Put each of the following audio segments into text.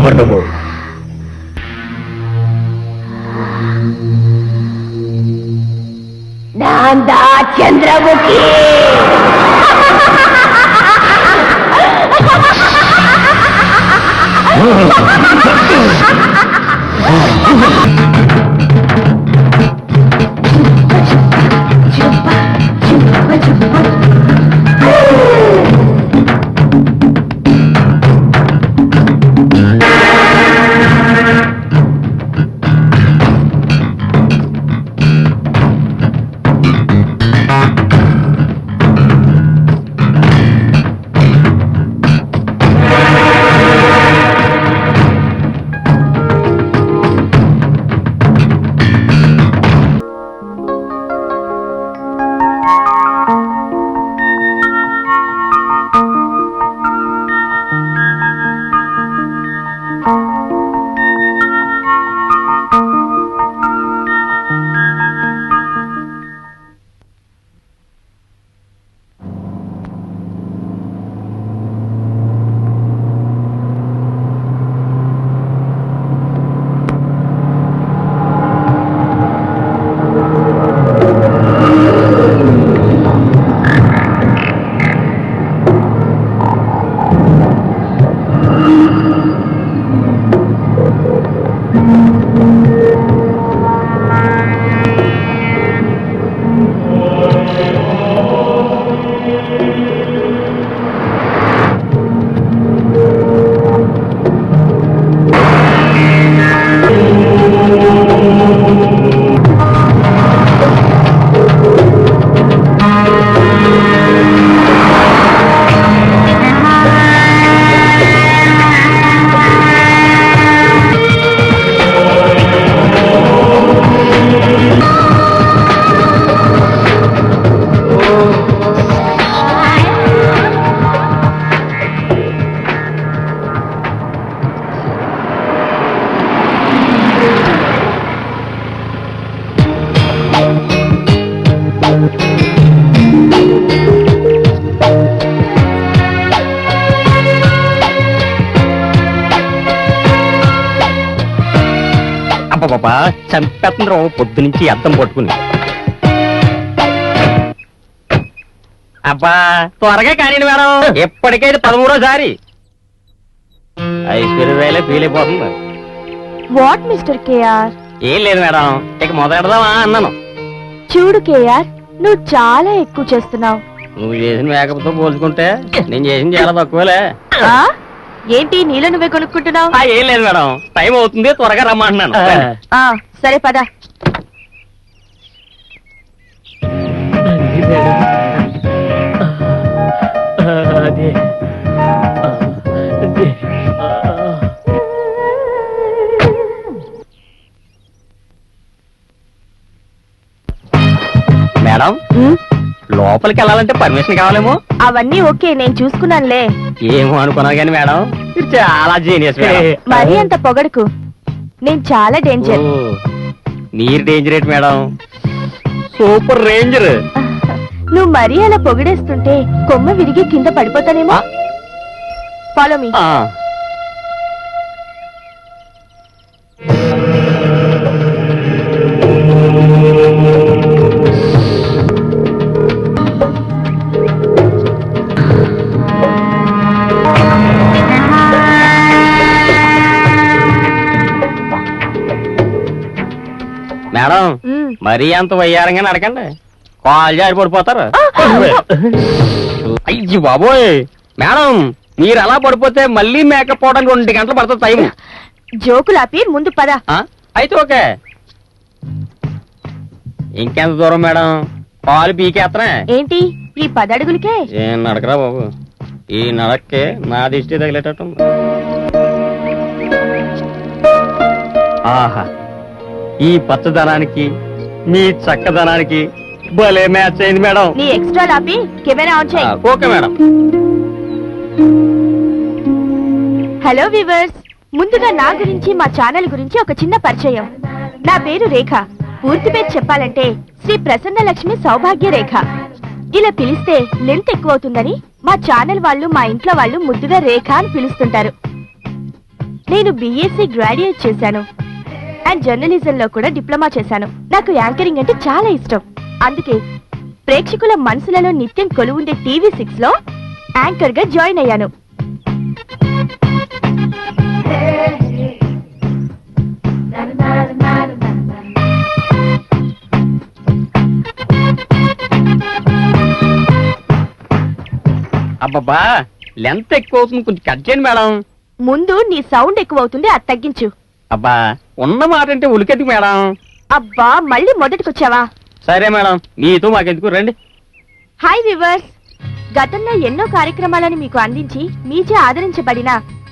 ఎవరు? నాందా చంద్రముఖి. అబ్బా చంపేస్తుండ్రు పొద్దు నుంచి అద్దం పట్టుకుని. అబ్బా త్వరగా కానీ మేడం, ఎప్పటికైతే 13వ ఐశ్వర్యరాయలే ఫీల్ అయిపోతుంది. What mister KR? ఏం లేదు మేడం, ఇక మొదలెడదామా అన్నాను. చూడు కేఆర్, నువ్వు చాలా ఎక్కువ చేస్తున్నావు. నువ్వు చేసిన మేకప్ తో పోల్చుకుంటే నేను చేసింది చాలా తక్కువలే. ఏంటి నీళ్ళు నువ్వే కొనుక్కుంటున్నావు? ఏం లేదు మేడం, టైం అవుతుంది, త్వరగా రమ్మంటున్నాను. సరే పద. మేడం లోపలికి వెళ్ళాలంటే పర్మిషన్ కావాలేమో. అవన్నీ ఓకే, నేను చూసుకున్నానులే. ఏమో అనుకున్నాను కానీ మేడం మీరు చాలా జీనియస్. మరీ అంత పొగడుకు, నేను చాలా డేంజర్. మీరు డేంజరేట్ మేడం, సూపర్ రేంజర్. నువ్వు మరీ అలా పొగిడేస్తుంటే కొమ్మ విరిగి కింద పడిపోతానేమో. Follow me. మేడం మరీ అంత వయ్యారంగా నడకండి, కాలు జారి పడిపోతారు. అయ్యి బాబోయ్ మేడం, మీరు అలా పడిపోతే మళ్ళీ మేకప్ పోవడానికి 2 గంటలు పడుతుంది టైం. జోకులాపి ముందు పద. అయితే ఓకే. ఇంకెంత దూరం మేడం? కాలు పీకేత్తనా ఏంటి ఈ 10 అడుగులకే? ఏం నడకరా బాబు, ఈ నడక్కే నా దిష్టి తగిలేటట్టు. ఆహా, ఈ పచ్చదనానికి మీ చక్కదనానికి భలే మ్యాచ్ అయింది మేడం. నీ ఎక్స్ట్రా లాపి కెమెరా ఆన్ చేయి. Okay madam. హలో వ్యూవర్స్, ముందుగా నా గురించి మా ఛానల్ గురించి ఒక చిన్న పరిచయం. నా పేరు రేఖ. పూర్తి పేరు చెప్పాలంటే శ్రీ ప్రసన్న లక్ష్మి సౌభాగ్య రేఖ. ఇలా పిలిస్తే లెంత్ ఎక్కువ అవుతుందని మా ఛానల్ వాళ్ళు, మా ఇంట్లో వాళ్ళు ముద్దుగా రేఖ అని పిలుస్తుంటారు. నేను బీఎస్సీ గ్రాడ్యుయేట్ చేశాను అండ్ జర్నలిజం లో కూడా డిప్లొమా చేశాను. నాకు యాంకరింగ్ అంటే చాలా ఇష్టం. అందుకే ప్రేక్షకుల మనసులలో నిత్యం కొలువుండే TV6 లో యాంకర్ గా జాయిన్ అయ్యాను. అబ్బబ్బా, లెంత్ ఎక్కువ అవుతుంది, కొంచెం కట్ చేయండి మేడం. ముందు నీ సౌండ్ ఎక్కువ అవుతుంది, అది తగ్గించు. అబ్బా, ఉన్న మాట అంటే ఉలికెత్తుకు మేడం. అబ్బా, మళ్ళీ మొదటికొచ్చావా? సరే మేడం, మీతో మాకెందుకు, రండి. హాయ్ వివర్స్, గతంలో ఎన్నో కార్యక్రమాలను మీకు అందించి మీచే ఆదరించబడిన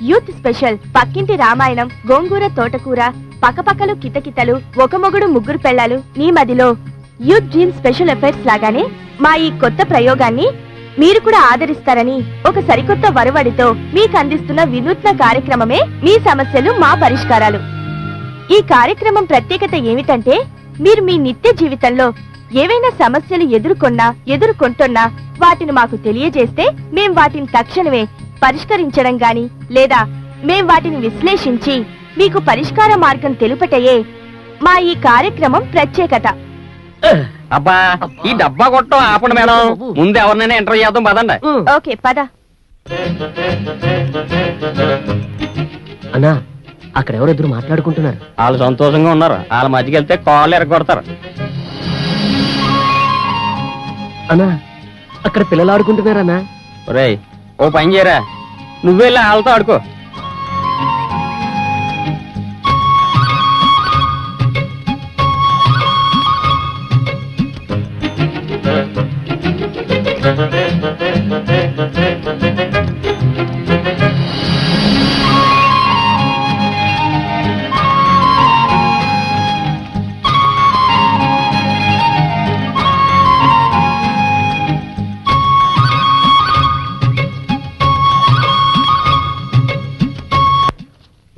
యూత్ స్పెషల్ పక్కింటి రామాయణం, గోంగూర తోటకూర, పక్కపక్కలు కితకితలు, ఒక మొగుడు ముగ్గురు పెళ్ళాలు, నీ మదిలో యూత్ డ్రీమ్ స్పెషల్ ఎఫెక్ట్స్ లాగానే మా ఈ కొత్త ప్రయోగాన్ని మీరు కూడా ఆదరిస్తారని ఒక సరికొత్త వరవడితో మీకు అందిస్తున్న వినూత్న కార్యక్రమమే మీ సమస్యలు మా పరిష్కారాలు. ఈ కార్యక్రమం ప్రత్యేకత ఏమిటంటే, మీరు మీ నిత్య జీవితంలో ఏవైనా సమస్యలు ఎదుర్కొంటున్నా వాటిని మాకు తెలియజేస్తే మేం వాటిని తక్షణమే పరిష్కరించడం గాని లేదా మేం వాటిని విశ్లేషించి మీకు పరిష్కార మార్గం తెలుపటయే మా ఈ కార్యక్రమం ప్రత్యేకత. అబ్బా, ఈ డబ్బా కొట్టం ఆపండి మేడం. ముందు ఎవరినైనా ఇంటర్వ్యూ చేద్దాం, పదండి. ఓకే, పద. అన్నా, అక్కడ ఎవరిద్దరు మాట్లాడుకుంటున్నారు. వాళ్ళు సంతోషంగా ఉన్నారు. వాళ్ళ మధ్యకి వెళ్తే కాళ్ళు ఎరగొడతారు. అన్నా, అక్కడ పిల్లలు ఆడుకుంటున్నారన్నా. ఒరేయ్, ఓ పని చేయరా, నువ్వెళ్ళి వాళ్ళతో ఆడుకో.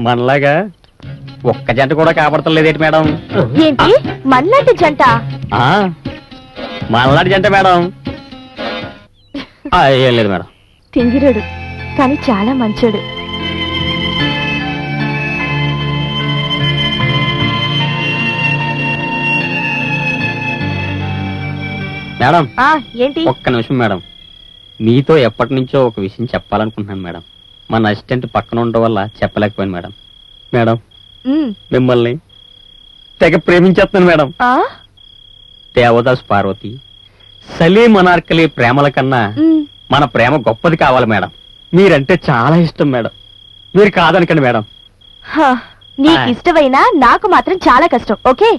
మనలాగా ఒక్క జంట కూడా కాపాడతలేదేంటి మేడం? ఏంటి మనలాంటి జంట? మనలాంటి జంట మేడం. ఏం లేదు మేడం. తింగిరుడు కానీ చాలా మంచోడు. మేడం, ఏంటి? ఒక్క నిమిషం మేడం. మీతో ఎప్పటి నుంచో ఒక విషయం చెప్పాలనుకుంటున్నాను మేడం. మన అసిస్టెంట్ పక్కన ఉండడం వల్ల చెప్పలేకపోయాను మేడం. మేడం, మిమ్మల్ని తెగ ప్రేమించేస్తున్నాను మేడం. దేవదాస్ పార్వతి, సలీం అనార్కలి ప్రేమల కన్నా మన ప్రేమ గొప్పది కావాలి మేడం. మీరంటే చాలా ఇష్టం మేడం. మీరు కాదనకండి మేడం. నీకు ఇష్టమైనా నాకు మాత్రం చాలా కష్టం. Okay,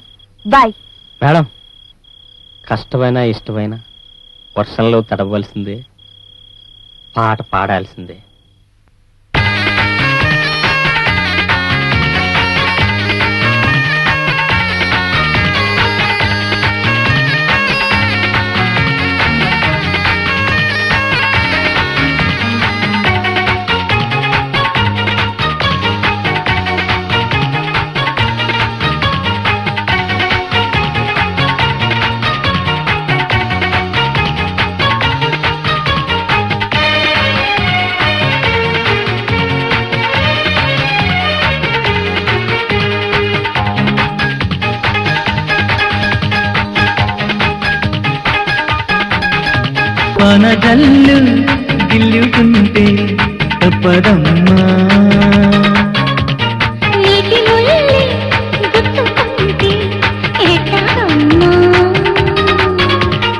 bye. మేడం, కష్టమైనా ఇష్టమైనా వర్షంలో తడవలసిందే, పాట పాడాల్సిందే. వనజల్లు గిల్లుకుంటే తప్పదమ్మా,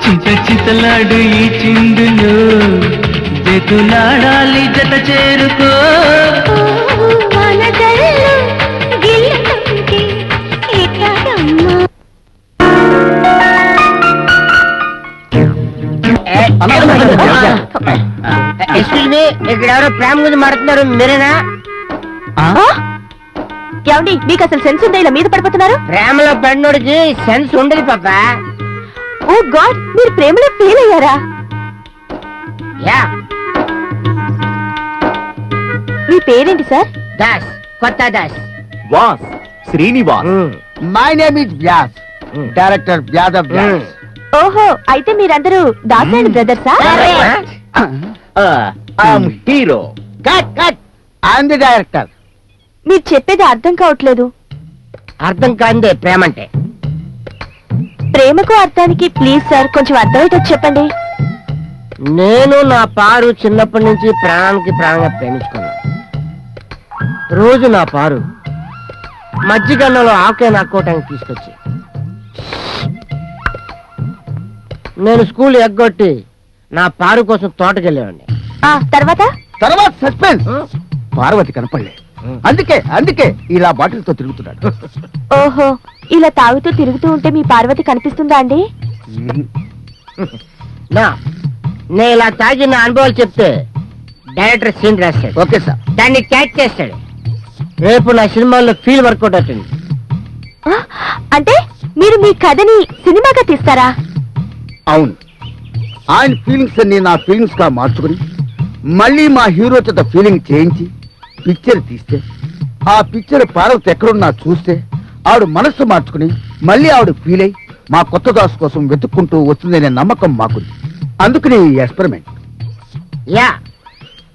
చింత చితలాడు ఈ చిందులో జతులాడాలి, జత చేరుకో. ఎక్స్క్యూజ్ మీ, ఇక్కడ ఎవరో ప్రేమ గురించి మాట్లాడుతున్నారు, మీరేనా? ఏమండి, మీకు అసలు సెన్స్ ఉందా? ఇలా మీద పడిపోతున్నారు. ప్రేమలో పడినోడికి సెన్స్ ఉండదు పాప. ఓ గాడ్, మీరు ప్రేమలో ఫెయిల్ అయ్యారా? యా. మీ పేరేంటి సార్? దాస్, కొత్త Das. Vas, Srinivas. My name is Vyas, director వ్యాధవ్ వ్యాస్. ఓహో, అయితే మీరందరూ దాసాయని బ్రదర్సా? I'm hero. Cut cut, I'm the director. మీరు చెప్పేది అర్థం కావట్లేదు. అర్థం కాందే ప్రేమ అంటే. ప్రేమకు అర్థానికి ప్లీజ్ సార్ కొంచెం అర్థమయ్యేటట్టు చెప్పండి. నేను నా పారు చిన్నప్పటి నుంచి ప్రాణానికి ప్రాణంగా ప్రేమించుకున్నాను. రోజు నా పారు మజ్జిగన్నంలో ఆకే నాకోటానికి తీసుకొచ్చి నేను స్కూల్ ఎగ్గొట్టి నా పారు కోసం తోటకెళ్ళేవాడిని. తర్వాత తర్వాత సస్పెన్స్. పార్వతి కనపడలే. అందుకే ఇలా బాటిల్తో తిరుగుతున్నాడు. ఓహో, ఇలా తాగుతూ తిరుగుతూ ఉంటే మీ పార్వతి కనిపిస్తుందా అండి? నా నేను ఇలా తాగి నా అనుభవాలు చెప్తే డైరెక్టర్ సీన్ రాస్తాడు. Okay sir. దాన్ని క్యాచ్ చేస్తాడు. రేపు నా సినిమాల్లో ఫీల్ వర్కౌట్ అవుతుంది. అంటే మీరు మీ కథని సినిమాగా తీస్తారా? అవును. ఆయన ఫీలింగ్స్ అన్ని నా ఫీలింగ్స్ గా మార్చుకుని మళ్ళీ మా హీరో చేత ఫీలింగ్ చేయించి పిక్చర్ తీస్తే ఆ పిక్చర్ పార్వతి ఎక్కడున్నా చూస్తే ఆవిడ మనస్సు మార్చుకుని మళ్ళీ ఆవిడ ఫీల్ అయి మా కొత్త దాసు కోసం వెతుక్కుంటూ వస్తుందనే నమ్మకం మాకుంది. అందుకని ఈ ఎక్స్పెరిమెంట్. యా,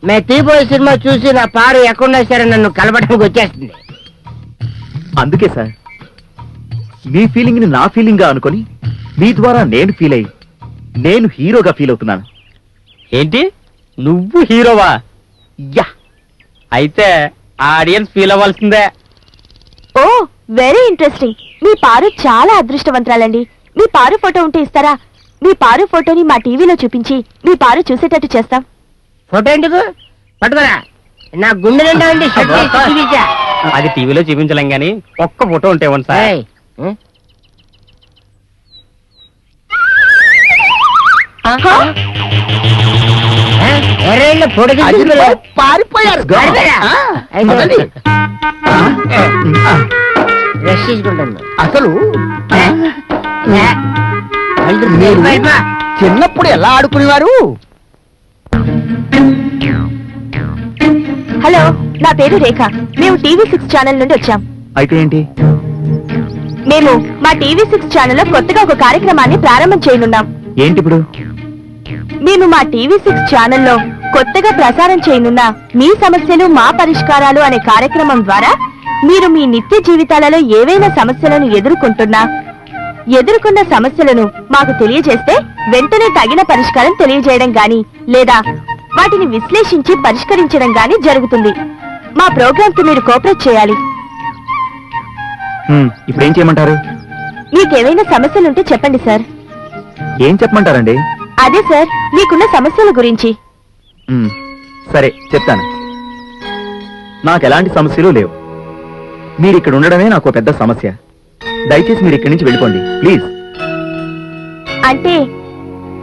మే తీపోయే సినిమా చూసి నా పారు ఎక్కడున్నా సరే నన్ను కలపడానికి వచ్చేస్తుంది. అందుకే సార్ మీ ఫీలింగ్ ని నా ఫీలింగ్ గా అనుకొని మీ ద్వారా నేను ఫీల్ అయ్యి నేను హీరోగా ఫీల్ అవుతున్నాను. ఏంటి నువ్వు హీరోవా? యా, అయితే ఆడియన్స్ ఫీల్ అవ్వాల్సిందే. ఓ వెరీ ఇంట్రెస్టింగ్. మీ పారు చాలా అదృష్టవంతురాలండి. మీ పారు ఫోటో ఉంటే ఇస్తారా? మీ పారు ఫోటోని మా టీవీలో చూపించి మీ పారు చూసేటట్టు చేస్తాం. ఫోటో ఎందుకు పట్టుకోరా? నా గుండె నిండా ఉంది. షర్ట్ తీసి చూపించా. అది టీవీలో చూపించలేం గానీ ఒక్క ఫోటో ఉంటే ఇవ్వండి సార్. ఏయ్, ఏ? ఏ? ఎర్రేళ్ళ ఫోటో తీసుకురా. పారిపోయారు. పారిపోయారా? ఆ, పదండి. బ్రష్ తీసుకుంటాను. అసలు ఏ? వెళ్తూ మీరు వెళ్ళిపో. చిన్నప్పుడు ఎలా ఆడుకునేవారు? హలో, నా పేరు రేఖ. మేము TV6 ఛానల్ నుండి వచ్చాం. అయితే ఏంటి? మేము మా TV6 ఛానల్లో కొత్తగా ఒక కార్యక్రమాన్ని ప్రారంభం చేయనున్నాం. ఏంటి ఇప్పుడు? మేము మా TV6 ఛానల్లో కొత్తగా ప్రసారం చేయనున్న మీ సమస్యలు మా పరిష్కారాలు అనే కార్యక్రమం ద్వారా మీరు మీ నిత్య జీవితాలలో ఏవైనా సమస్యలను ఎదుర్కొన్న సమస్యలను మాకు తెలియజేస్తే వెంటనే తగిన పరిష్కారం తెలియజేయడం గాని లేదా వాటిని విశ్లేషించి పరిష్కరించడం గాని జరుగుతుంది. మా ప్రోగ్రామ్ కి మీరు కోఆపరేట్ చేయాలి. ఇప్పుడు ఏం చేయమంటారు? మీకేమైనా సమస్యలుంటే చెప్పండి సార్. ఏం చెప్పమంటారండి? అదే సార్, మీకున్న సమస్యల గురించి. సరే చెప్తాను. నాకు ఎలాంటి సమస్యలు లేవు. మీరు ఇక్కడ ఉండడమే నాకు పెద్ద సమస్య. దయచేసి మీరు ఇక్కడి నుంచి వెళ్ళిపోండి ప్లీజ్. అంటే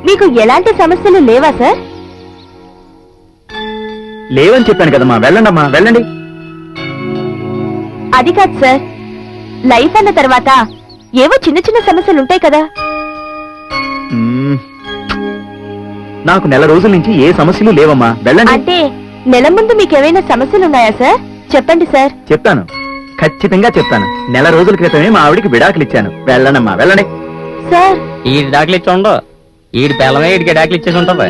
మీకు ఎలాంటి సమస్యలు లేవా సార్? లేవని చెప్పాను కదమ్మా. వెళ్ళండి అమ్మా, వెళ్ళండి. అది కాదు సార్, లైఫ్ అన్న తర్వాత ఏవో చిన్న చిన్న సమస్యలు ఉంటాయి కదా. నాకు నెల రోజుల నుంచి ఏ సమస్యలు లేవమ్మా, వెళ్ళండి. అంటే నెల ముందు మీకేమైనా సమస్యలు ఉన్నాయా సార్? చెప్పండి సార్. చెప్తాను, ఖచ్చితంగా చెప్తాను. నెల రోజుల క్రితమే మా ఆవిడికి విడాకులు ఇచ్చాను. వెళ్ళండమ్మా, వెళ్ళండి. సార్ ఈడి డాకులు ఇచ్చి ఉండవు. ఈడి పిల్లమే ఈడికి డాకులు ఇచ్చేసి ఉంటది.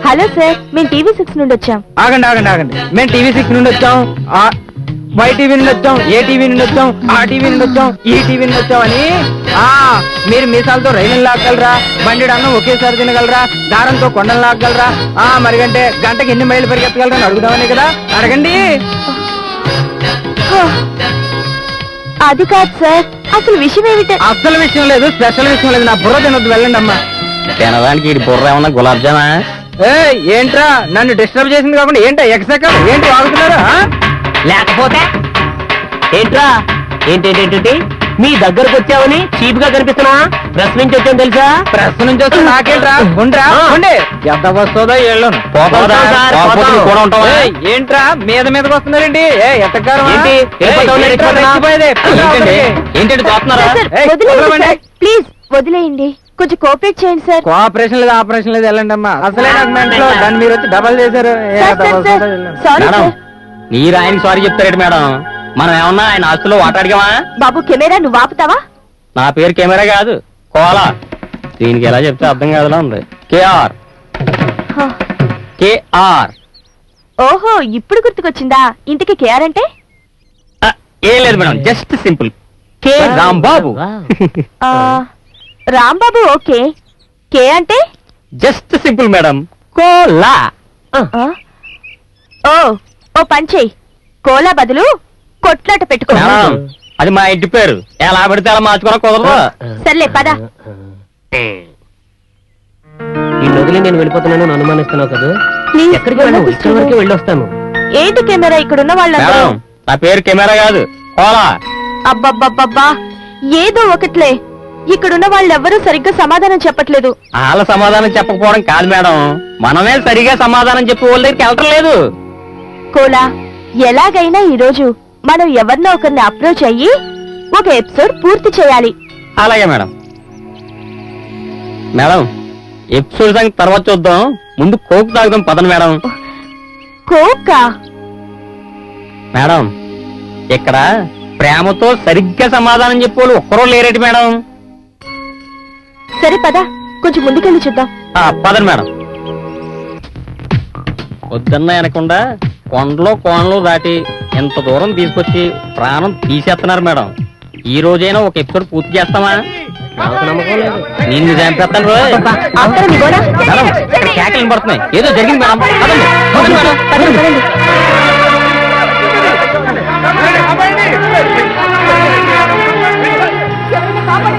హలో సార్, మేము TV6 నుండి వచ్చాం. ఆగండి మేము TV6 నుండి వచ్చాం, YTV నుండి వచ్చాం, ఏ టీవీ నుండి వచ్చాం, ఆ టీవీ నుండి వచ్చాం, ఈ టీవీ నుండి వచ్చాం అని. మీరు మీసాలతో రైలు లాగలరా? బండి అన్నం ఒకేసారి తినగలరా? దారంతో కొండలు లాగలరా? మరిగంటే గంటకి ఎన్ని మైళ్ళు పరిగెత్తగలరా అని అడుగుదామని కదా. అడగండి. అది కాదు సార్, అసలు విషయం ఏమిటంటే అసలు విషయం లేదు, స్పెషల్ విషయం లేదు. నా బుర్ర తినొద్దు, వెళ్ళండి అమ్మా. తినడానికి ఈడి బుర్ర ఏమన్నా గులాబ్ జామా? ఏంట్రా నన్ను డిస్టర్బ్ చేసింది కాకుండా ఏంటా ఎక్సెకం ఏంటి వాగుతున్నారు? లేకపోతే ఏంట్రా? ఏంటేంటి మీ దగ్గరకు వచ్చావని చీప్ గా కనిపిస్తున్నా? ప్రెస్ నుంచి వచ్చాను తెలుసా? ప్రెస్ నుంచి వస్తే నాకేంట్రా? ఉండ్రా ఉండి ఎంత వస్తుందో ఏళ్ళను ఏంట్రా మీద మీదకి వస్తున్నారేంటి? ఎట్టగారు ఏంటంటే చూస్తున్నారా? ప్లీజ్ వదిలేయండి, కొంచెం కోఆపరేట్ చేయండి సార్. కోఆపరేషన్ లేదు, ఆపరేషన్ లేదు, వెళ్ళండి అమ్మా. అసలే నాకు మెంట్లో దాన్ని మీరు వచ్చి డబల్ చేశారు. సారీ మీరు ఆయనకి సారీ చెప్తారేంటి మేడం? మనం ఏమన్నా ఆయన ఆస్తులో వాట అడిగామా? బాబు కెమెరా నువ్వు ఆపుతావా? నా పేరు కెమెరా కాదు, కోలా. దీనికి ఎలా చెప్తే అర్థం కాదులా ఉంది. కేఆర్ హ. కేఆర్. ఓహో ఇప్పుడు గుర్తుకొచ్చిందా? ఇంటికి కేఆర్ అంటే? ఏం లేదు madam, just simple K Rambabu. ఆ, రాంబాబు ఓకే. కే అంటే? Just simple madam, Kola. ఆ? ఓ పని చెయ్యి, కోలా బదులు కొట్లాట పెట్టుకో. మేడం, అది మా ఇంటి పేరు, ఎలా పడితే అలా మార్చుకోవడం కుదరదు. సర్లే పద. ఈ వదిలి నేను వెళ్ళిపోతున్నాను అనుమానిస్తున్నావు కదా? ప్లీజ్, ఎక్కడికి వెళ్ళను, ఇక్కడి వరకే వెళ్ళొస్తాను. ఏంటి కెమెరా ఇక్కడున్న వాళ్ళందరూ? మేడం, నా పేరు కెమెరా కాదు, కోలా. అబ్బబ్బబ్బబ్బా, ఏదో ఒకట్లే. ఇక్కడున్న వాళ్ళెవ్వరూ సరిగ్గా సమాధానం చెప్పట్లేదు. వాళ్ళ సమాధానం చెప్పకపోవడం కాదు మేడం, మనమే సరిగా సమాధానం చెప్పి వాళ్ళ దగ్గరికి వెళ్ళటం లేదు. కోలా, ఎలాగైనా ఈ రోజు మనం ఎవరినో ఒకరిని అప్రోచ్ అయ్యి ఒక ఎపిసోడ్ పూర్తి చేయాలి. అలాగే మేడం. మేడం, ఎపిసోడ్ సంగతి తర్వాత చూద్దాం, ముందు కోక్ తాగుదాం పదం మేడం. కోకా? మేడం, ఇక్కడ ప్రేమతో సరిగ్గా సమాధానం చెప్పేవాళ్ళు ఒక్కరూ లేరేటి మేడం. సరే పద, కొంచెం ముందుకెళ్ళి చూద్దాం. పదండి మేడం. వద్దన్న అనకుండా కొండలో కోనలు దాటి ఎంత దూరం తీసుకొచ్చి ప్రాణం తీసేస్తున్నారు మేడం. ఈ రోజైనా ఒక ఎపిసోడ్ పూర్తి చేస్తామా? నాకు నమ్మకం లేదు. నిన్ను చంపేస్తాను రోయ్. ఆపుతారా మీ గోడ? మేడం, ఇక్కడ కేకలు పడుతున్నాయి, ఏదో జరిగింది మేడం. పదండి, పదండి మేడం. పదండి, పదండి.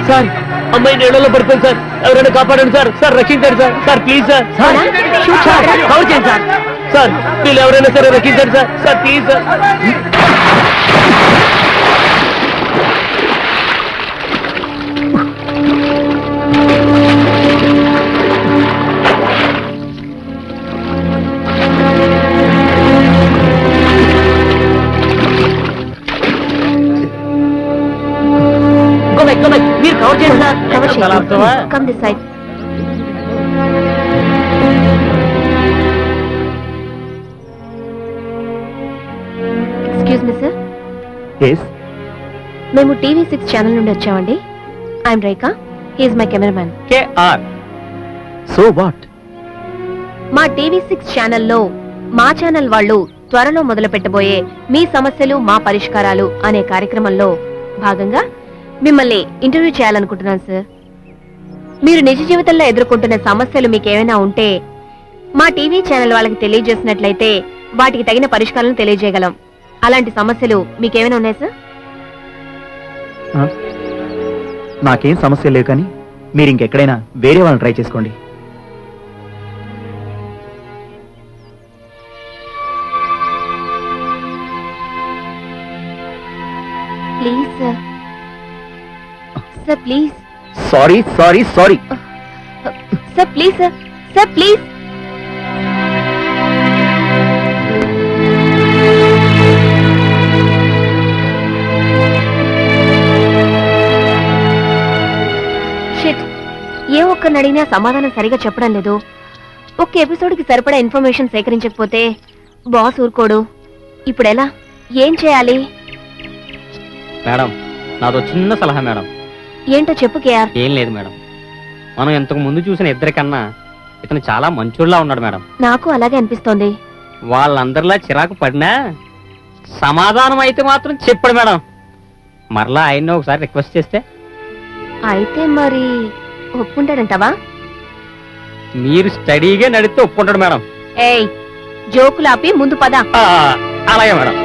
సార్, అమ్మాయి నీళ్ళలో పడిపోయింది సార్, ఎవరైనా కాపాడండి సార్. సార్ రక్షించండి సార్. Sir please sir. అవునా? షూట్ చేయరా? కవర్ చేయండి సార్. సార్ వీళ్ళు ఎవరైనా సరే రక్షించండి సార్. Sir please sir. మీరు కవర్ చేయండి సార్. కవర్ చాలా అర్థమా? చేయి. Come this side. Excuse me sir, మేము TV6 ఛానల్ నుండి వచ్చామండి. I'm Rekha, he's my cameraman. KR. So what? మా TV6 ఛానల్లో మా ఛానల్ వాళ్ళు త్వరలో మొదలు పెట్టబోయే మీ సమస్యలు మా పరిష్కారాలు అనే కార్యక్రమంలో భాగంగా మిమ్మల్ని ఇంటర్వ్యూ చేయాలనుకుంటున్నాను సార్. మీరు నిజ జీవితంలో ఎదుర్కొంటున్న సమస్యలు మీకేమైనా ఉంటే మా టీవీ ఛానల్ వాళ్ళకి తెలియజేసినట్లయితే వాటికి తగిన పరిష్కారాలను తెలియజేయగలం. అలాంటి సమస్యలు మీకేమైనా ఉన్నాయి సార్? నాకేం సమస్య లేవు, కానీ మీరు ఇంకెక్కడైనా వేరే వాళ్ళని ట్రై చేసుకోండి. Please sir. Sir please. Sorry sorry sorry. Sir please sir. Sir please. Shit, ఏ ఒక్కరిని అడిగినా సమాధానం సరిగా చెప్పడం లేదు. ఒక్క ఎపిసోడ్కి సరిపడా ఇన్ఫర్మేషన్ సేకరించకపోతే బాస్ ఊరుకోడు. ఇప్పుడు ఎలా? ఏం చేయాలి? మేడం, నాదో చిన్న సలహా మేడం. ఏంటో చెప్పు కేఆర్. ఏం లేదు మేడం, మనం ఇంతకు ముందు చూసిన ఇద్దరికన్నా ఇతను చాలా మంచోళ్ళలా ఉన్నాడు మేడం. నాకు అలాగే అనిపిస్తోంది. వాళ్ళందరిలా చిరాకు పడినా సమాధానం అయితే మాత్రం చెప్పాడు మేడం. మరలా ఆయన్ని ఒకసారి రిక్వెస్ట్ చేస్తే? అయితే మరి ఒప్పుకుంటాడంటావా? మీరు స్టడీగా నడిస్తే ఒప్పుకుంటాడు మేడం. ఏయ్, జోకులు ఆపి ముందు పద. అలాగే madam.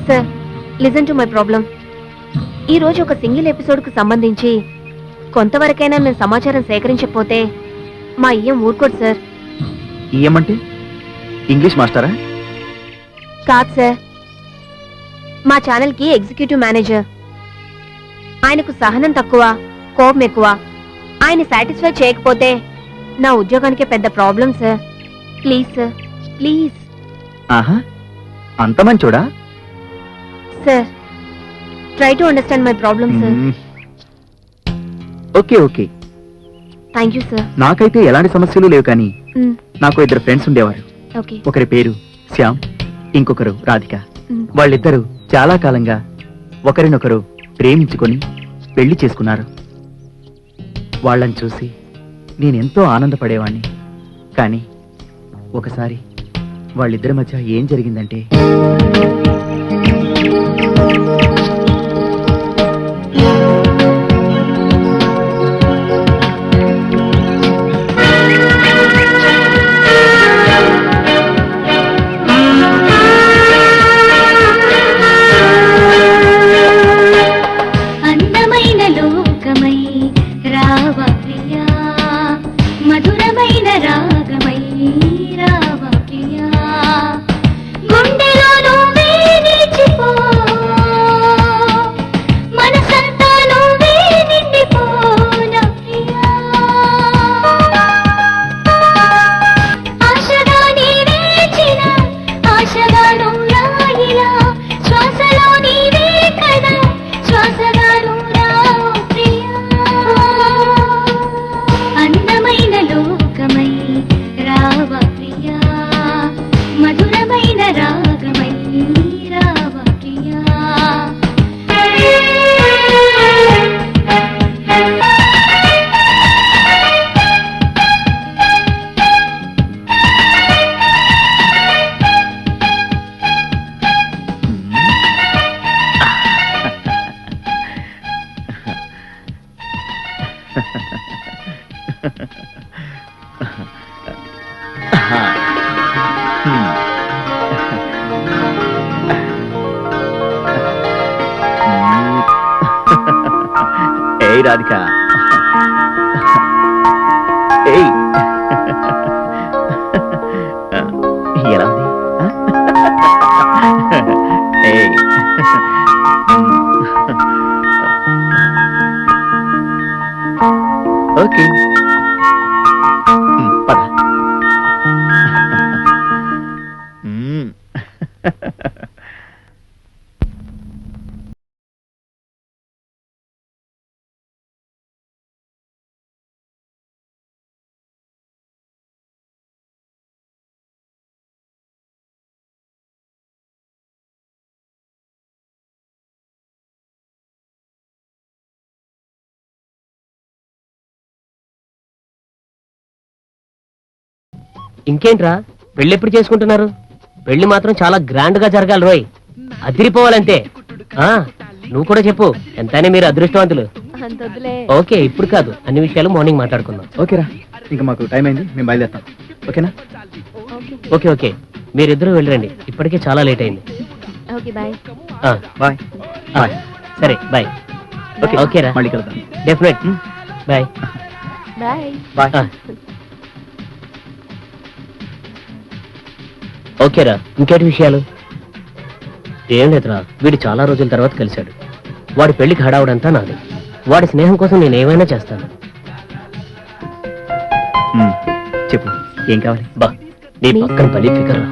Sir, listen to my problem. ఈ రోజు ఒక సింగిల్ ఎపిసోడ్ కు సంబంధించి కొంతవరకైనా మేము సమాచారం సేకరించకపోతే మా ఈఎం ఊరుకోడు సార్. ఏమంటే ఇంగ్లీష్ మాస్టరా? కాదు సార్, మా ఛానల్ కి ఎగ్జిక్యూటివ్ మేనేజర్. ఆయనకు సహనం తక్కువ, కోపం ఎక్కువ. ఆయన సాటిస్ఫై చేయకపోతే నా ఉద్యోగానికి పెద్ద problem sir. Please sir, please. ఆహా, అంత మంచోడా? Sir try to understand my problem sir. Okay okay, thank you sir. నాకైతే ఎలాంటి సమస్యలు లేవు, కానీ నాకు 2 ఫ్రెండ్స్ ఉండేవారు. ఓకే. ఒకరి పేరు శ్యామ్, ఇంకొకరు రాధిక. వాళ్ళిద్దరూ చాలా కాలంగా ఒకరినొకరు ప్రేమించుకొని పెళ్లి చేసుకున్నారు. వాళ్ళని చూసి నేనెంతో ఆనందపడేవాణ్ణి. కానీ ఒకసారి వాళ్ళిద్దరి మధ్య ఏం జరిగిందంటే, అందమైన లోకమై రావా ప్రియా, మధురమైన రాగమై రావా ప్రియా, గుండెలో నువ్వే నిలిచిపో, మనసంతా నువ్వే నిండిపో నా ప్రియా, ఆశగా నీ వేచిన ఆశగా నువ్వు రాయిలా, శ్వాసలో నీవే కదా శ్వాసగా నువ్వు రావు ప్రియా, అందమైన లోకమై రావా ప్రియా, మధురమైన రాగమై రావా ప్రియా. ఏయ్ రాధిక, ఏయ్ ఎలా ఉంది? ఏయ్ ఓకే, పద. ఇంకేంట్రా, పెళ్లి ఎప్పుడు చేసుకుంటున్నారు? పెళ్లి మాత్రం చాలా గ్రాండ్ గా జరగాలి రోయ్, అదిరిపోవాలంతే. నువ్వు కూడా చెప్పు, ఎంతైనా మీరు అదృష్టవంతులు. ఓకే, ఇప్పుడు కాదు, అన్ని విషయాలు మార్నింగ్ మాట్లాడుకుందాం. ఓకేరా, ఇంకా మాకు టైం అయింది, మేము బయలుదేరుతాం. ఓకేనా? ఓకే ఓకే, మీరిద్దరూ వెళ్ళరండి, ఇప్పటికే చాలా లేట్ అయింది. Okay bye. బాయ్. బాయ్. సరే బాయ్. ఓకే ఓకేరా, మళ్ళీ కలుద్దాం. డెఫినెట్. Bye bye. బాయ్. ఓకేరా, ఇంకేటి విషయాలు? ఏం లేదురా, వీడు చాలా రోజుల తర్వాత కలిశాడు. వాడి పెళ్లికి హడావుడంతా నాది. వాడి స్నేహం కోసం నేను ఏమైనా చేస్తాను. చెప్పు, ఏం కావాలి? బా, నీ పక్కన పని ఫికర్.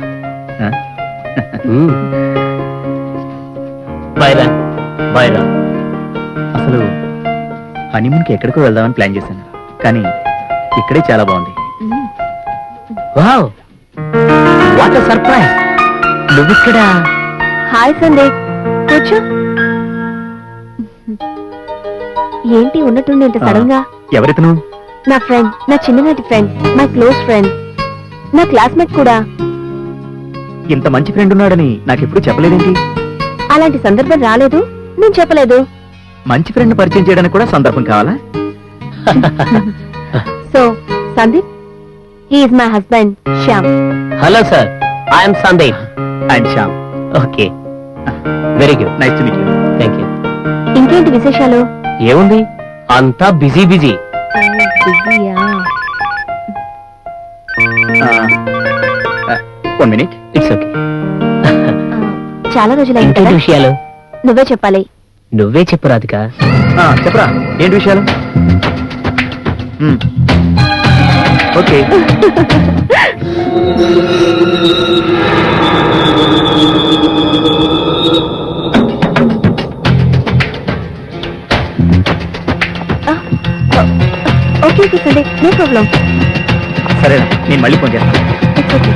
బాయ్ రా. బాయ్ రా. అసలు హనీమూన్కి ఎక్కడికో వెళ్దామని ప్లాన్ చేశాను, కానీ ఇక్కడే చాలా బాగుంది. Wow, what a surprise! నువ్విక్కడ? హాయ్ సందీప్, కూర్చో. ఏంటి ఉన్నట్టుండి ఇంత సడన్ గా? ఎవరితను? నా ఫ్రెండ్, నా చిన్ననాటి ఫ్రెండ్, మై క్లోజ్ ఫ్రెండ్, నా క్లాస్మేట్ కూడా. ఇంత మంచి ఫ్రెండ్ ఉన్నాడని నాకెప్పుడు చెప్పలేదేంటి? అలాంటి సందర్భం రాలేదు, నేను చెప్పలేదు. మంచి ఫ్రెండ్ పరిచయం చేయడానికి కూడా సందర్భం కావాలా? So Sandeep, he is my husband Shyam. Hello sir, I'm Sandeep. I'm Shyam. Okay, very good. Nice to meet you. Thank you. ఇంకేంటి విశేషాలు? ఏముంది, అంతా busy busy. One minute. It's okay. చాలా రోజులైంది ఇంకేంటి కదా, విషయాలు? నువ్వే చెప్పాలి. నువ్వే చెప్పు రాధిక. చెప్పరా, ఏంటి విషయాలు? ఓకే. No problem. సరేనా, నేను మళ్ళీ ఫోన్ చేస్తాను. It's okay.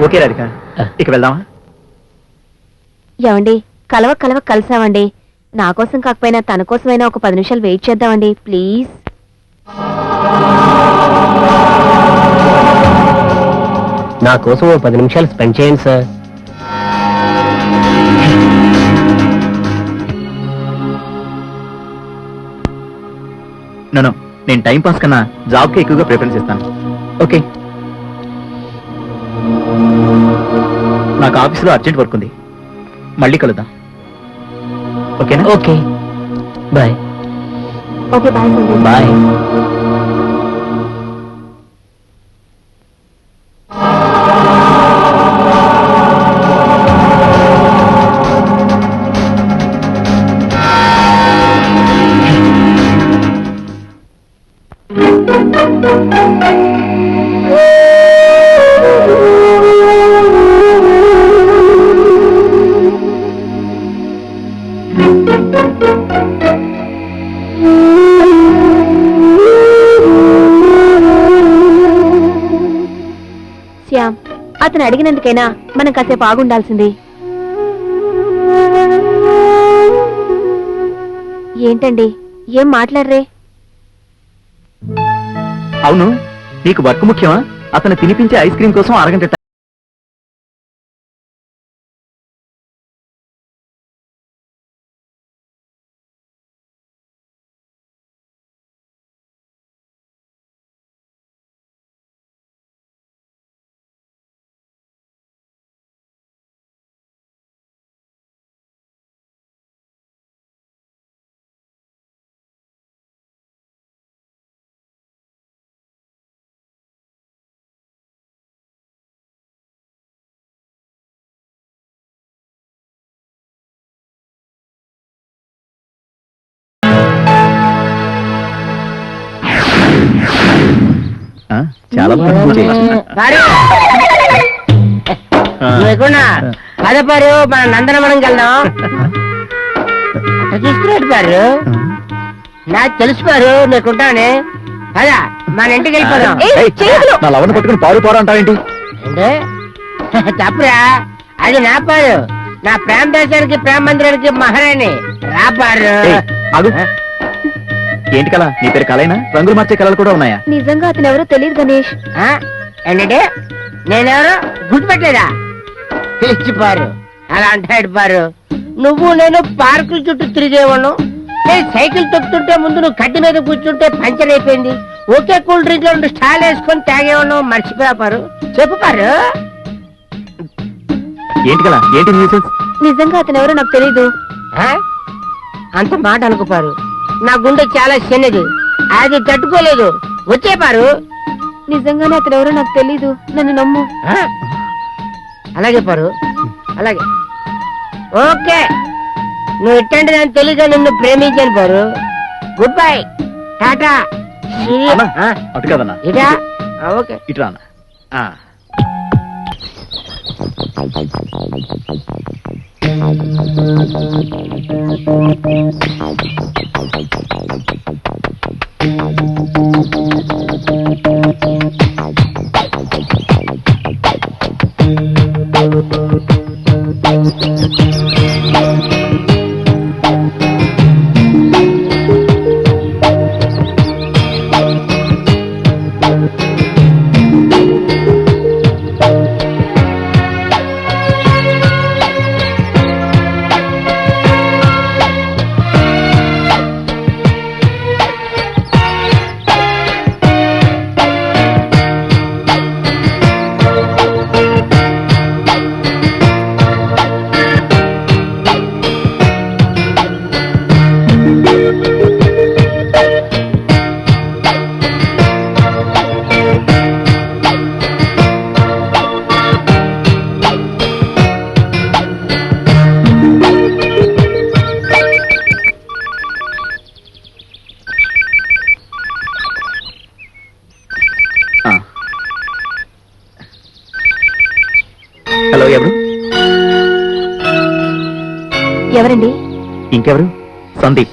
ఓకే రాధిక, ఇక వెళ్దామా? ఏమండి, కలవ కలిసామండి. నా కోసం కాకపోయినా తన కోసమైనా ఒక 10 నిమిషాలు వెయిట్ చేద్దామండి ప్లీజ్. నా కోసం ఓ 10 నిమిషాలు స్పెండ్ చేయండి సార్. నో, నేను టైం పాస్ కన్నా జాబ్కి ఎక్కువగా ప్రిఫరెన్స్ ఇస్తాను. ఓకే, నాకు ఆఫీసులో అర్జెంట్ వర్క్ ఉంది, మళ్ళీ కలుద్దాం. ఓకేనా? Okay bye. Okay bye Sanjay. Bye. Shyam, అతను అడిగినందుకైనా మనం కాసేపు ఆగుండాల్సింది. ఏంటండి, ఏం మాట్లాడరే? అవును, నీకు వర్క్ ముఖ్యమా? అతను తినిపించే ఐస్ క్రీమ్ కోసం అరగంట చాలా బాగా పూజ చేయింది. పద పారు, మన నందనవనం వెళ్దాం. చూస్తున్నాడు పారు, నాకు తెలుసు పారు నీకుంటానే. పదా మన ఇంటికి వెళ్ళిపోదాం. నా లవణ పట్టుకుని పారు అంటావేంటి? అంటే తప్పురా, అది నా పారు. నా ప్రేమ దేశానికి, ప్రేమ మందిరానికి మహారాణి. రా పారు. ఆగు. ఏంటి కళ? నీ పేరు కళైనా? రంగులు మార్చే కళలు కూడా ఉన్నాయా? నిజంగా అతను ఎవరో తెలియదు గణేష్. ఏంటంటే నేనెవరో గుర్తుపెట్టలేదా? పిలిచిపారు అలా అంటాడు పారు. నువ్వు నేను పార్కుల చుట్టూ తిరిగేవాళ్ళు. నేను సైకిల్ తొక్కుతుంటే ముందు నువ్వు కడ్డి మీద కూర్చుంటే పంచర్ అయిపోయింది. ఒకే కూల్ డ్రింక్ లో 2 స్టాల్ వేసుకొని తాగేవాళ్ళు. మర్చిపోయా పారు. చెప్పు పారు. ఏంటి కళ? ఏంటి న్యూసెన్స్? నిజంగా అతను ఎవరో నాకు తెలీదు. అంత మాట అనుకోపారు. నా గుండె చాలా చిన్నది, అది తట్టుకోలేదు. వచ్చే పారు. నిజంగానే అతను ఎవరో నాకు తెలీదు, నన్ను నమ్ము. అలాగే పారు, అలాగే. ఓకే, నువ్వు ఇట్టంటే నేను తెలియక నిన్ను ప్రేమించాను పారు. Good bye, Tata. అటు కదన్నా, ఇదా? ఓకే, ఇటు రానా. ఎవరండి? ఇంకెవరు? సందీప్.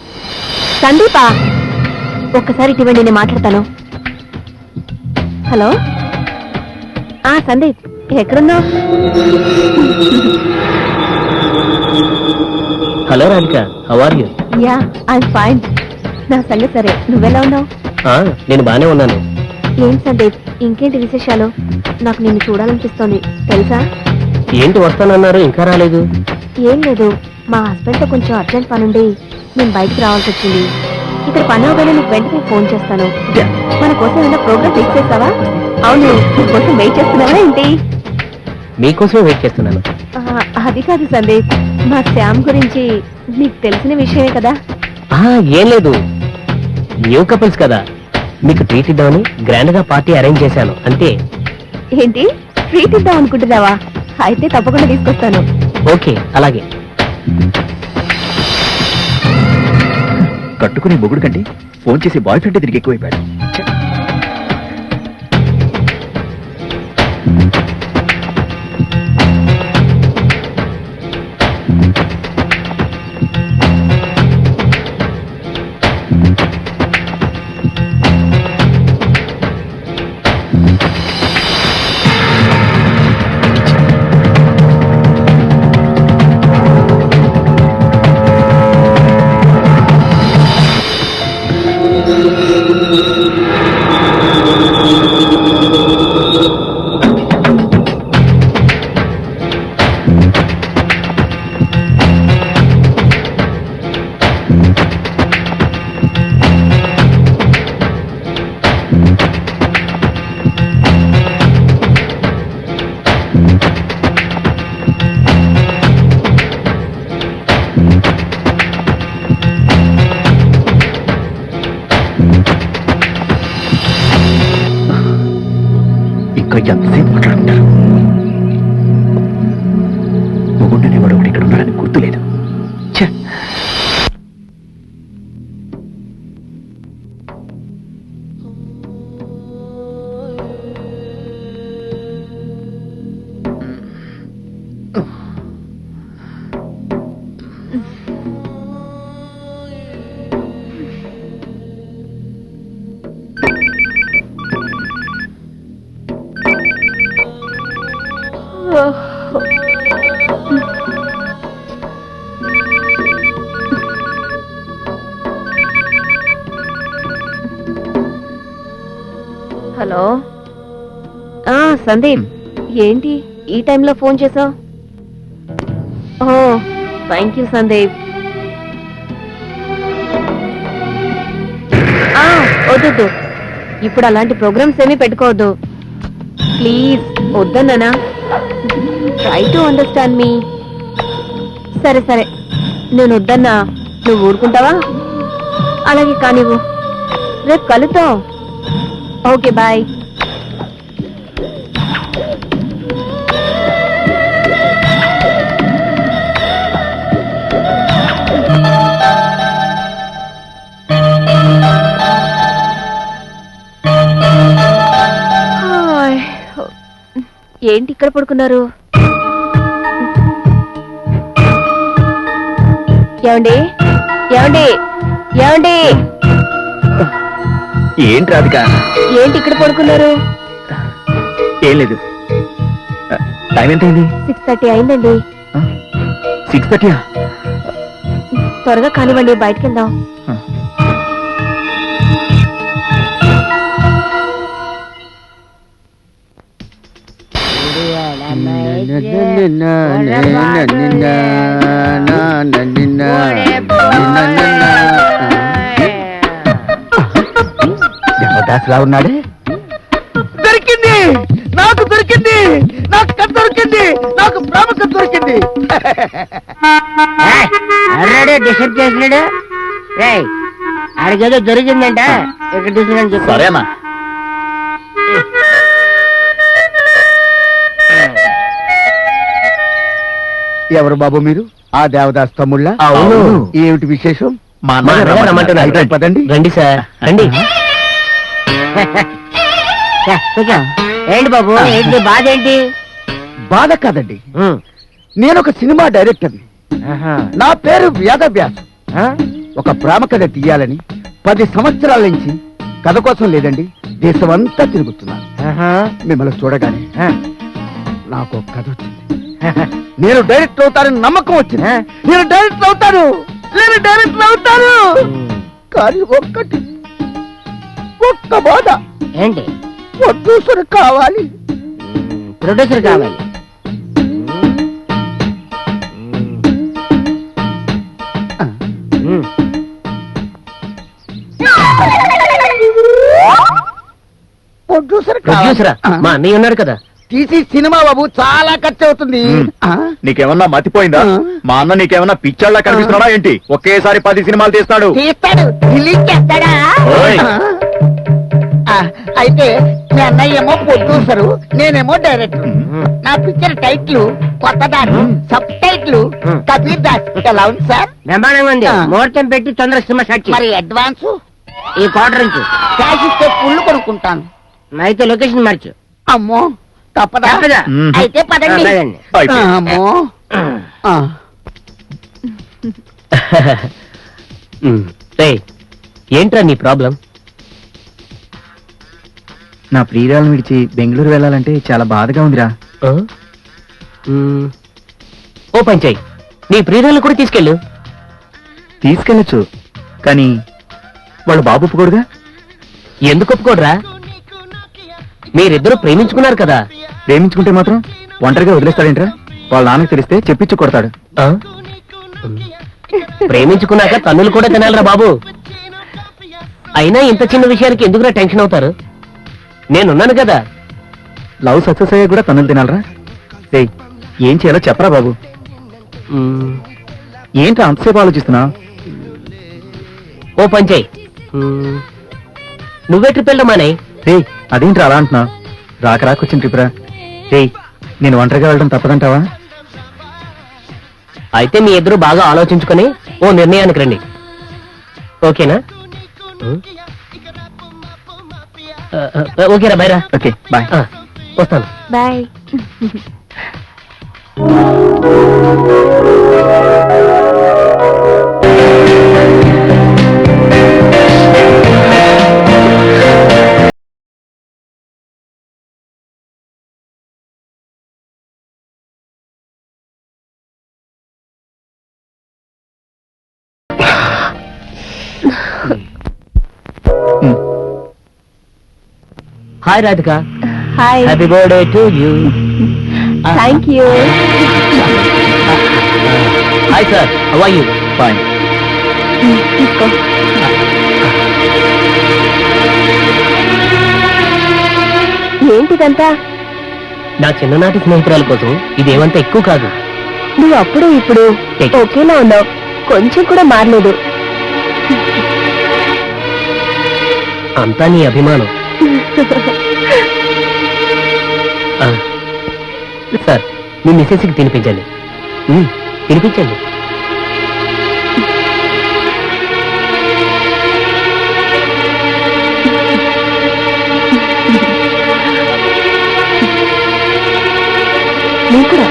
సందీపా? ఒక్కసారి ఇటువంటి నేను మాట్లాడతాను. హలో, సందీప్ ఎక్కడున్నావు? Hello Radhika, how are you? Yeah, I'm fine. నా సంగతి సరే, నువ్వెలా ఉన్నావు? నేను బానే ఉన్నాను. ఏం సందీప్, ఇంకేంటి విశేషాలు? నాకు నిన్ను చూడాలనిపిస్తోంది తెలుసా? ఏంటి వస్తానన్నారు, ఇంకా రాలేదు? ఏం లేదు, మా హస్బెండ్ తో కొంచెం అర్జెంట్ పనుండి నేను బయటికి రావాల్సి వచ్చింది. ఇక్కడ పని అవగానే నీకు వెంటనే ఫోన్ చేస్తాను. మన కోసం ఏమైనా ప్రోగ్రామ్ ఫిక్స్ చేస్తావా? అవును, నీకోసం వెయిట్ చేస్తున్నావా ఏంటి? మీకోసమే వెయిట్ చేస్తున్నాను. అది కాదు సందీప్, మా శ్యామ్ గురించి నీకు తెలిసిన విషయమే కదా. ఏం లేదు, న్యూ కపుల్స్ కదా, మీకు ట్రీట్ ఇద్దామని గ్రాండ్ గా పార్టీ అరేంజ్ చేశాను అంతే. ఏంటి, ట్రీట్ ఇద్దాం అనుకుంటున్నావా? అయితే తప్పకుండా తీసుకొస్తాను. ఓకే, అలాగే. కట్టుకునే మొగుడు కంటే ఫోన్ చేసి బాయ్ ఫ్రెండ్ తిరిగి ఎక్కువైపోయాడు. ఇంకా ఎంతసేపు మాట్లాడుకుంటారు? మొగుండనే వాడు ఒకటి ఇక్కడ ఉన్నాడని గుర్తులేదు. ఛే! హలో, సందీప్, ఏంటి ఈ టైంలో ఫోన్ చేసావు? ఓ, థ్యాంక్ యూ సందీప్. వద్దు, ఇప్పుడు అలాంటి ప్రోగ్రామ్స్ ఏమీ పెట్టుకోవద్దు ప్లీజ్. వద్దన్నానా? ట్రై టు అండర్స్టాండ్ మీ. సరే సరే, నేను వద్దన్నా నువ్వు ఊరుకుంటావా? అలాగే కానివ్వు, రేపు కలుద్దాం. Okay, bye. ఏంటి ఇక్కడ పడుకున్నారు? ఏమండి ఏమండి ఏమండి? ఏంటి రాధిక? ఏంటి ఇక్కడ పడుకున్నారు? ఏం లేదు. టైం ఎంతైంది? 6:30 అయిందండి. 6:30? త్వరగా కానివ్వండి, బయటికి వెళ్దాం. దేవదాసులా ఉన్నాడే. దొరికింది, నాకు దొరికింది, నాకు కథ దొరికింది, నాకు ప్రాముఖ్యత దొరికింది. ఆల్రెడీ డిసైడ్ చేసినాడు. ఆడికేదో దొరికిందంట, ఇక్కడ తీసుకుని చెప్పి. సరేనా? ఎవరు బాబు మీరు? ఆ దేవదాస్ తమ్ముళ్ళ? అవును. ఏమిటి విశేషం? మా అన్నగారు రమ్మంటున్నారు. అయితే పదండి. రండి సార్, రండి. ఏంటి బాబు, ఏంటి బాధ? ఏంటి బాధ కాదండి, నేను ఒక సినిమా డైరెక్టర్ని. నా పేరు వేదవ్యాసు. ఒక ప్రేమ కథ తీయాలని 10 సంవత్సరాల నుంచి కథ కోసం లేదండి దేశమంతా తిరుగుతున్నాను. మిమ్మల్ని చూడగానే నాకు ఒక కథ వచ్చింది. నేను డైరెక్టర్ అవుతానని నమ్మకం వచ్చింది. నేను డైరెక్టర్ అవుతాను. కానీ ఒక్క బాధ ఏంటి? ప్రొడ్యూసర్ కావాలి. ప్రొడ్యూసర్ కావాలి. ప్రొడ్యూసరా? మా అన్నయ్య ఉన్నాడు కదా. తీసి సినిమా బాబు చాలా ఖర్చు అవుతుంది. నీకేమన్నా మతిపోయిందా? మా అన్న నీకేమన్నా పిక్చర్లా కనిపిస్తున్నాడా ఏంటి? ఒకేసారి 10 సినిమాలు తీస్తాడు. ఓయ్. అయితే మీ అన్నయ్య ఏమో ప్రొడ్యూసరు, నేనేమో డైరెక్టర్. నా పిక్చర్ టైటిల్ కొత్తదారు, సబ్ టైటిల్ కబీర్ దాస్. ఎలా ఉంది సార్? బ్రహ్మాండంగా ఉంది. ముహూర్తం పెట్టి తొందర సినిమా స్టార్ట్. మరి అడ్వాన్స్ ఈ క్వార్టర్ నుంచి క్యాష్ ఇస్తే ఫుల్ కొనుక్కుంటాను. అయితే లొకేషన్ మార్చు. అమ్మో తప్పదా? మ్మ్. అయితే పదండి. పదండి. అయిపోయింది. అమ్మో ఏంట్రా నీ ప్రాబ్లం? నా ప్రియురాలను విడిచి బెంగళూరు వెళ్ళాలంటే చాలా బాధగా ఉందిరా. ఓ పంచాయి, నీ ప్రియురాలను కూడా తీసుకెళ్ళు. తీసుకెళ్ళచ్చు, కానీ వాళ్ళు బాబు ఒప్పుకోడుగా. ఎందుకు ఒప్పుకోడ్రా? మీరిద్దరూ ప్రేమించుకున్నారు కదా. ప్రేమించుకుంటే మాత్రం ఒంటరిగా వదిలేస్తాడేంట్రా? వాళ్ళ నాన్నకి తెలిస్తే చెప్పించు కొడతాడు. ప్రేమించుకున్నాక తన్నులు కూడా తినాలరా బాబు. అయినా ఇంత చిన్న విషయానికి ఎందుకురా టెన్షన్ అవుతారు? నేనున్నాను కదా. లవ్ సక్సెస్ అయ్యా కూడా తన్నులు తినాలరా? ఏయ్, ఏం చేయాలో చెప్పరా బాబు. ఏంట్రా అంతసేపు ఆలోచిస్తున్నా? ఓ పంచాయి, నువ్వే ట్రిప్ వెళ్దామానే. ఏయ్, అదేంట్రా అలా అంటున్నా? రాకొచ్చిన ట్రిపురా. ఏయ్, నేను ఒంటరిగా వెళ్ళడం తప్పదంటావా? అయితే మీ ఇద్దరు బాగా ఆలోచించుకొని ఓ నిర్ణయానికి రండి. ఓకేనా? ఓకేరా, బైరా. Okay, bye. వస్తాను. Bye. Hi Radhika. Hi. Happy birthday to you. Thank you. Hi sir, how are you? Fine. తీసుకో. ఏంటిదంతా? నా చిన్ననాటి స్నేహితురాల కోసం ఇదేమంతా ఎక్కువ కాదు. నువ్వు అప్పుడు ఇప్పుడు ఒకేలా ఉన్నావు, కొంచెం కూడా మారలేదు. అంతా నీ అభిమానం. సార్, మీ మిస్సెస్కి తినిపించండి. తినిపించండి. నువ్వు కూడా.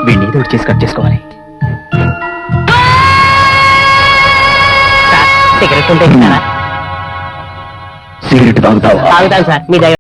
వీడిని ఏదో ఒకటి చేసి కట్ చేసుకోవాలి. సిగరెట్ ఉంటే ఇస్తారా? సిగరెట్ తాగుతావా? తాగుతాను సార్, మీ దగ్గర.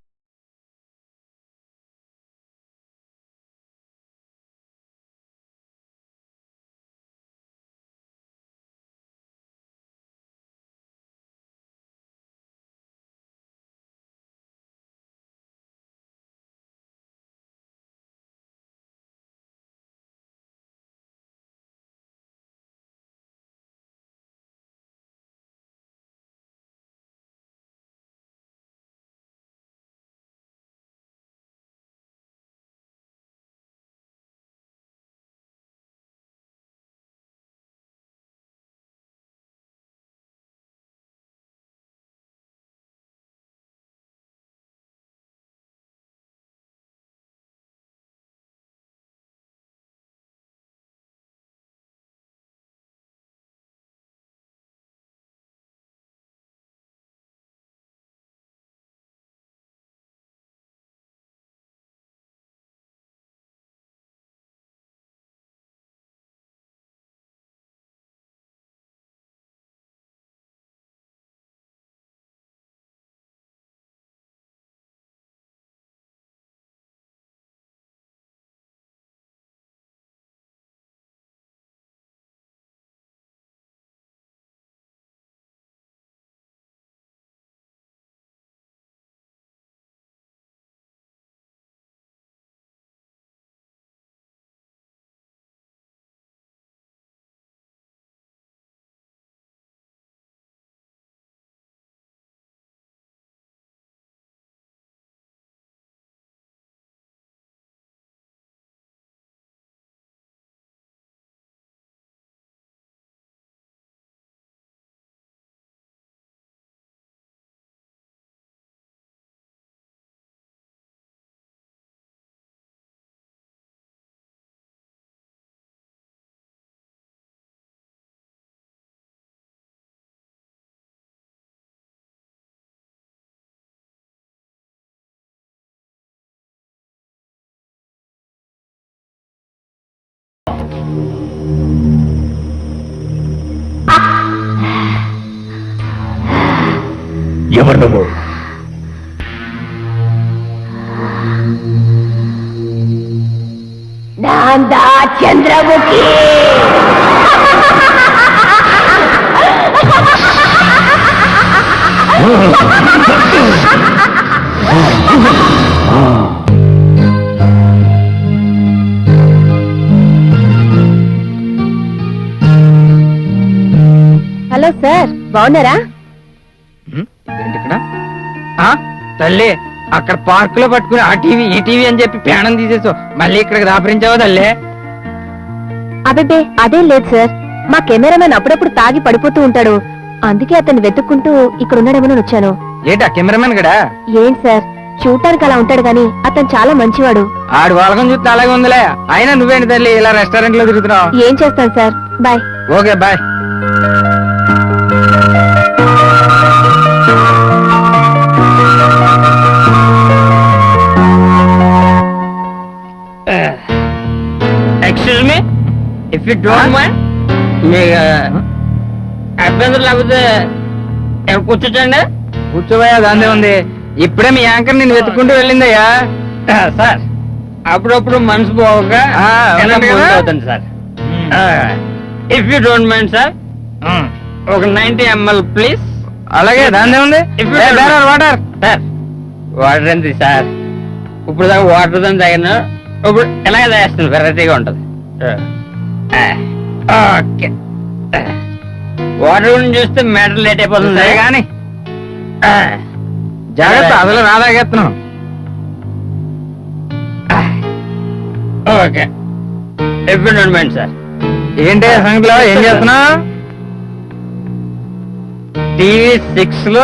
ఎవరు నువ్వు? నాందా చంద్రముఖి. హలో సార్, బాగున్నారా? ఏంటి ఇక్కడ? తల్లి, అక్కడ పార్క్ లో పట్టుకుని ఆ టీవీ ఈ టీవీ అని చెప్పి ప్రాణం తీసేసావు, మళ్ళీ ఇక్కడికి దాపరించావా తల్లి? అబే అదేం లేదు సార్, మా కెమెరామెన్ అప్పుడప్పుడు తాగి పడిపోతూ ఉంటాడు, అందుకే అతన్ని వెతుక్కుంటూ ఇక్కడ ఉన్నాడేమో వచ్చాను. ఏంటా కెమెరామెన్ గడా? ఏంటి సార్, చూడటానికి అలా ఉంటాడు గాని అతను చాలా మంచివాడు. ఆడు వాళ్ళకం చూస్తే అలాగే ఉందిలే. అయినా నువ్వేంటి తల్లి ఇలా రెస్టారెంట్ లో తిరుగుతున్నావు? ఏం చేస్తాను sir, bye. Okay bye. Excuse me, if you don't mind, మీ అభ్యంతరం లేకపోతే కూర్చోండి. కూర్చోబోయా, దాందే ఉంది. ఇప్పుడే మీ యాంకర్ నిన్ను వెతుక్కుంటూ వెళ్ళిందయ్యా. సార్, అప్పుడప్పుడు మనసు పోక అవుతుంది sir. If you don't mind sir, ఒక 90 ml ప్లీజ్. అలాగే, దాందే ఉంది. వాటర్ సార్, వాటర్ ఎంత సార్? ఇప్పుడు దాకా వాటర్ తో తాగిన, ఇప్పుడు ఎలాగే తాగేస్తుంది, వెరైటీగా ఉంటది. ఓకే, వాటర్ గురించి చూస్తే మ్యాటర్ లేట్ అయిపోతుంది కానీ జాగ్రత్త, అసలు రాదాగేస్తున్నాం. Okay, if you don't mind sir. ఏంటి సంగతిలో ఏం చేస్తున్నావు? టీవీ 6 లో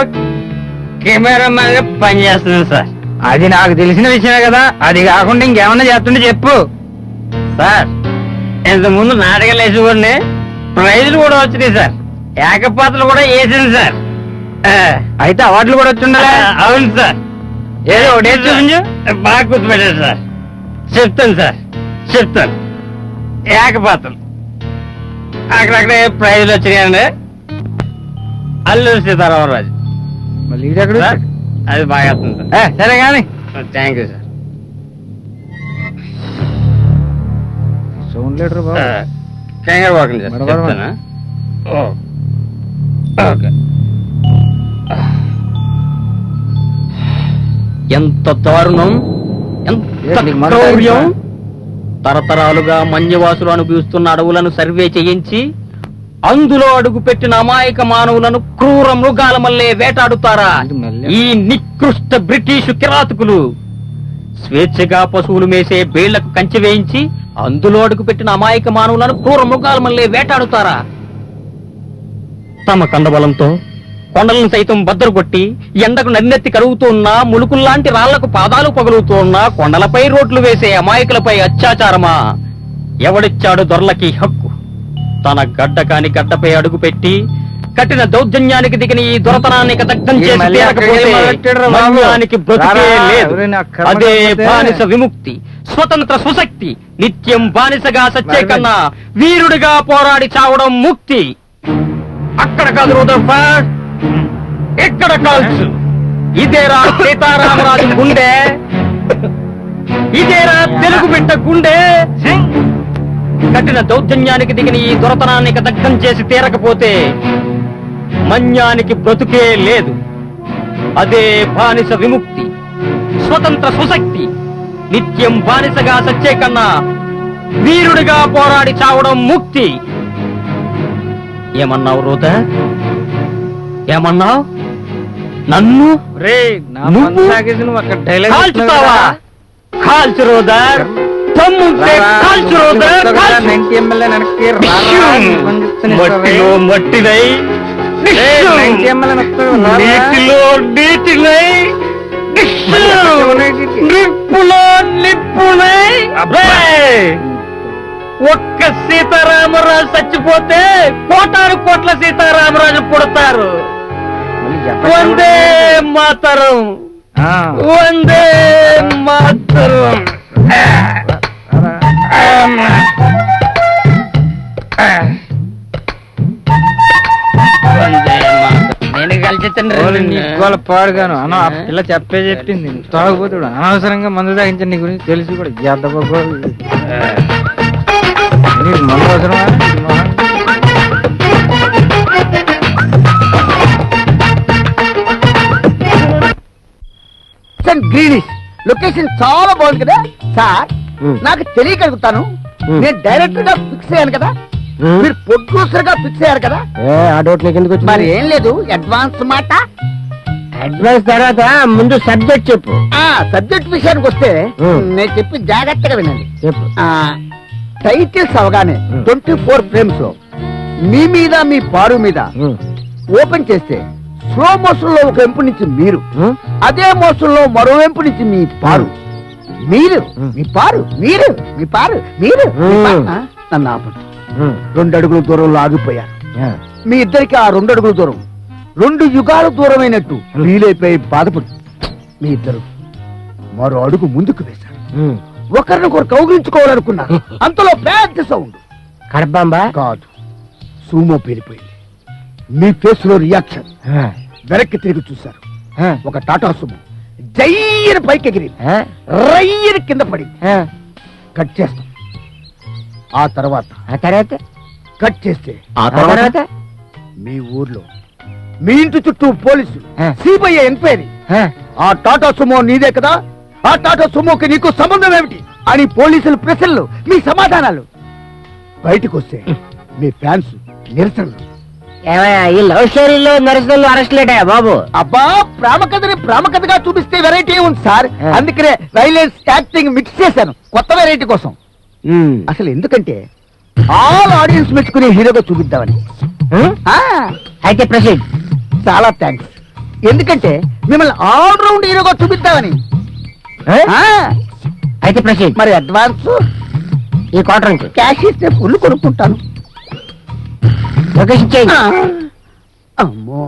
కెమెరామెన్ గా పనిచేస్తుంది సార్. అది నాకు తెలిసిన విషయమే కదా, అది కాకుండా ఇంకేమన్నా చేస్తుంటే చెప్పు. సార్, ఇంత ముందు నాటకాలు వేసేవాడిని, ప్రైజులు కూడా వచ్చినాయి సార్, ఏకపాత్రలు కూడా వేసింది సార్. అయితే అవార్డులు కూడా వచ్చిండాలి. అవును సార్. ఏదో ఒకటే చూపించు. బాగా గుర్తుపెట్టారు సార్. చెప్తాను సార్, చెప్తాను. ఏకపాత్రం అక్కడక్కడే ప్రైజ్లు వచ్చినాయండి. అల్లూరి సీతారామరాజు. మళ్ళీ ఈడెక్కడ సార్, అది బాగా వస్తుంది సార్. సరే కానీ థ్యాంక్ యూ సార్. సౌండ్ లీటర్ బాబు. కంగారు పోకండి సార్, బడబడ. చెప్తానా? ఓకే. ఎంత దారుణం, ఎంత నీకు మొదట క్రౌర్యం. తెలుసా? తరతరాలుగా మన్యవాసులు అనుభవిస్తున్న అడవులను సర్వే చేయించి అందులో అడుగు పెట్టిన అమాయక మానవులను క్రూర మృగాల మల్లే వేటాడుతారా ఇది మళ్ళీ? ఈ నికృష్ట బ్రిటిషు కిరాతకులు? స్వేచ్ఛగా పశువులు మేసే బేళ్లకు కంచె వేయించి అందులో అడుగు పెట్టిన అమాయక మానవులను క్రూర మృగాల మల్లే వేటాడుతారా? తమ కండబలంతో కొండలను సైతం బద్దలు కొట్టి ఎండకు నన్నెత్తి కరుగుతున్న ములుకుల్లాంటి రాళ్లకు పాదాలు పగులుతున్న కొండలపై రోడ్లు వేసే అమాయకులపై అత్యాచారమా? ఎవడిచ్చాడు దొరలకి హక్కు? తన గడ్డ కాని గడ్డపై అడుగు పెట్టి కఠిన దౌర్జన్యానికి దిగిన ఈ దొరతనాన్ని దగ్ధం ఈ చేసి మళ్ళీ తీరకపోతే అక్కడికి మొదలెట్టాడురా బాబు. మన్యానికి బ్రతుకే రారా, లేదు. ఎవరైనా కర్మ అదే కాకపోతే? బానిస విముక్తి, స్వతంత్ర సుశక్తి. నిత్యం బానిసగా సచ్చే కన్నా వీరుడిగా పోరాడి చావడం ముక్తి. అక్కడ కాదు రూదర్ఫర్డ్, ఇక్కడ కాల్చు. ఇదేరా సీతారామరాజు గుండె, ఇదేరా తెలుగు బిడ్డ గుండె. కఠిన దౌర్జన్యానికి దిగిన ఈ దొరతనాన్ని దగ్ధం చేసి తీరకపోతే మన్యానికి బ్రతుకే లేదు. అదే బానిస విముక్తి, స్వతంత్ర సుశక్తి. నిత్యం బానిసగా సచ్చే కన్నా వీరుడిగా పోరాడి చావడం ముక్తి. ఏమన్నావు రోద? ఏమన్నావు? నన్ను రే నా నువ్వు మందు తాగేసి నువ్వు అక్కడ డైలాగ్ కాల్చుతావా? కాల్చు రోదర్, తమ్ముంటే కాల్చు రోదర్, కాల్చు. 90 ml వెనక్కి రారా, బంధిస్తున్న మట్టిలో మట్టినై, 90 ml వెనక్కి రారా. నీటిలో నీటినై, నిప్పులో నిప్పునై. రేయ్! ఒక్క సీతారామరాజు చచ్చిపోతే కోటాను కోట్ల సీతారామరాజు పుడతారు. మళ్ళీ చెప్పండి. వందే మాతరం, ఆ, వందే మాతరం. వందే మాతరం. నేను ఓన్లీ నీ గోల పాడుగాను అన్న ఆ పిల్ల చెప్పే చెప్పింది తాగుపోతాడు అనవసరంగా మందు తాగించండి నీ గురించి తెలిసి కూడా ఎద్దబోలు నీకు మందు అవసరమా? గ్రీనిష్ లొకేషన్ చాలా బాగుంది కదా సార్. నాకు తెలియగలుగుతాను, నేను డైరెక్టర్ గా ఫిక్స్ అయ్యాను కదా, మీరు ప్రొడ్యూసర్ గా ఫిక్స్ అయ్యారు కదా. ఆ డౌట్ నీకు ఎందుకు మరి ఏం లేదు, అడ్వాన్స్ మాట. అడ్వాన్స్ తర్వాత ముందు సబ్జెక్ట్ చెప్పు. సబ్జెక్ట్ విషయానికి వస్తే నేను చెప్పి జాగ్రత్తగా వినండి. చెప్పు. టైటిల్స్ అవగానే 24 ఫ్రేమ్స్ లో మీ మీద మీ పారు మీద ఓపెన్ చేస్తే స్లో మోషన్ లో ఒక వెంపు నుంచి మీరు, అదే మోషన్ లో మరో వెంపు నుంచి మీ పారు, మీరు మీ పారు, మీరు మీ పారు, మీరు మీ పారు. నన్ను ఆపండి. 2 అడుగుల దూరంలో ఆగిపోయారు. మీ ఇద్దరికి ఆ 2 అడుగుల దూరం 2 యుగాల దూరమైనట్టు వీలైపోయి బాధపడు. మీ ఇద్దరు మరో అడుగు ముందుకు వేశారు. ఒకరినొకరు కౌగిలించుకోవాలనుకున్నారు. అంతలో పెద్ద సౌండ్. కడబాంబా కాదు, సూమో పేలిపోయింది. మీ ఫేస్ లో రియాక్షన్. వెనక్కి తిరిగి చూశారు. ఒక టాటా సుమో జైన పైకి ఎగిరింది, రయ్యని కింద పడింది. కట్ చేస్తాం. ఆ తర్వాత కట్ చేస్తే ఆ తర్వాత మీ ఊర్లో మీ ఇంటి చుట్టూ పోలీసులు, సిబిఐ ఎంక్వైరీ. ఆ టాటా సుమో నీదే కదా, ఆ టాటా సుమోకి నీకు సంబంధం ఏమిటి అని పోలీసులు ప్రశ్నలు, మీ సమాధానాలు. బయటకు వస్తే మీ ఫ్యాన్స్ నిరసనలు. ఈ లవ్ స్టోరీలో నరసలు అరెస్ట్ లేటా బాబు? అబ్బా, ప్రేమ కథని ప్రేమ కథగా చూపిస్తే వెరైటీ ఉంది సార్. అందుకనే వైలెన్స్ యాక్టింగ్ మిక్స్ చేశాను కొత్త వెరైటీ కోసం. అసలు ఎందుకంటే ఆల్ ఆడియన్స్ మెచ్చుకునే హీరోగా చూపిద్దామని. అయితే ప్రొసీడ్. చాలా థ్యాంక్స్. ఎందుకంటే మిమ్మల్ని ఆల్ రౌండ్ హీరోగా చూపిద్దామని. అయితే ప్రొసీడ్. మరి అడ్వాన్స్ ఈ క్వార్టర్ నుంచి క్యాష్ ఇస్తే ఫుల్ కొనుక్కుంటాను. Location change. అమ్మో,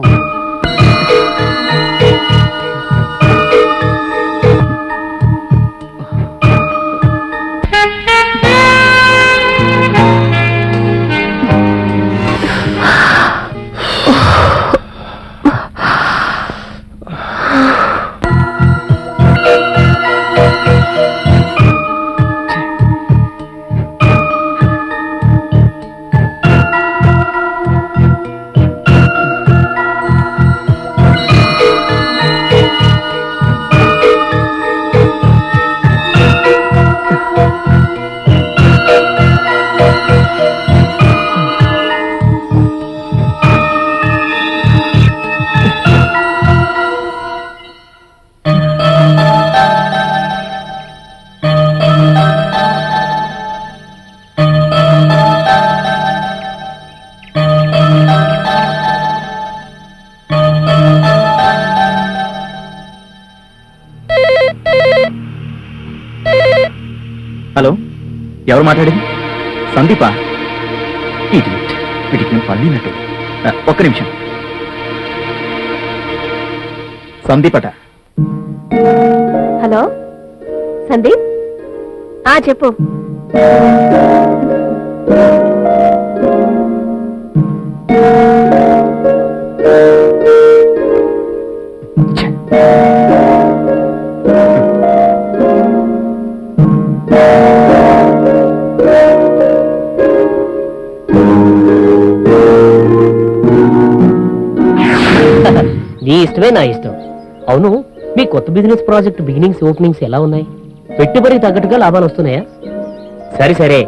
హలో, ఎవరు మాట్లాడేది? సందీపా? వీటికి నేను పళ్ళినట్టు. ఒక్క నిమిషం. సందీపట. హలో సందీప్, చెప్పు. నీ ఇష్టమే నా ఇష్టం. అవును, మీ కొత్త బిజినెస్ ప్రాజెక్ట్ బిగినింగ్స్ ఓపెనింగ్స్ ఎలా ఉన్నాయి? పెట్టుబడికి తగ్గట్టుగా లాభాలు వస్తున్నాయా? సరే సరే,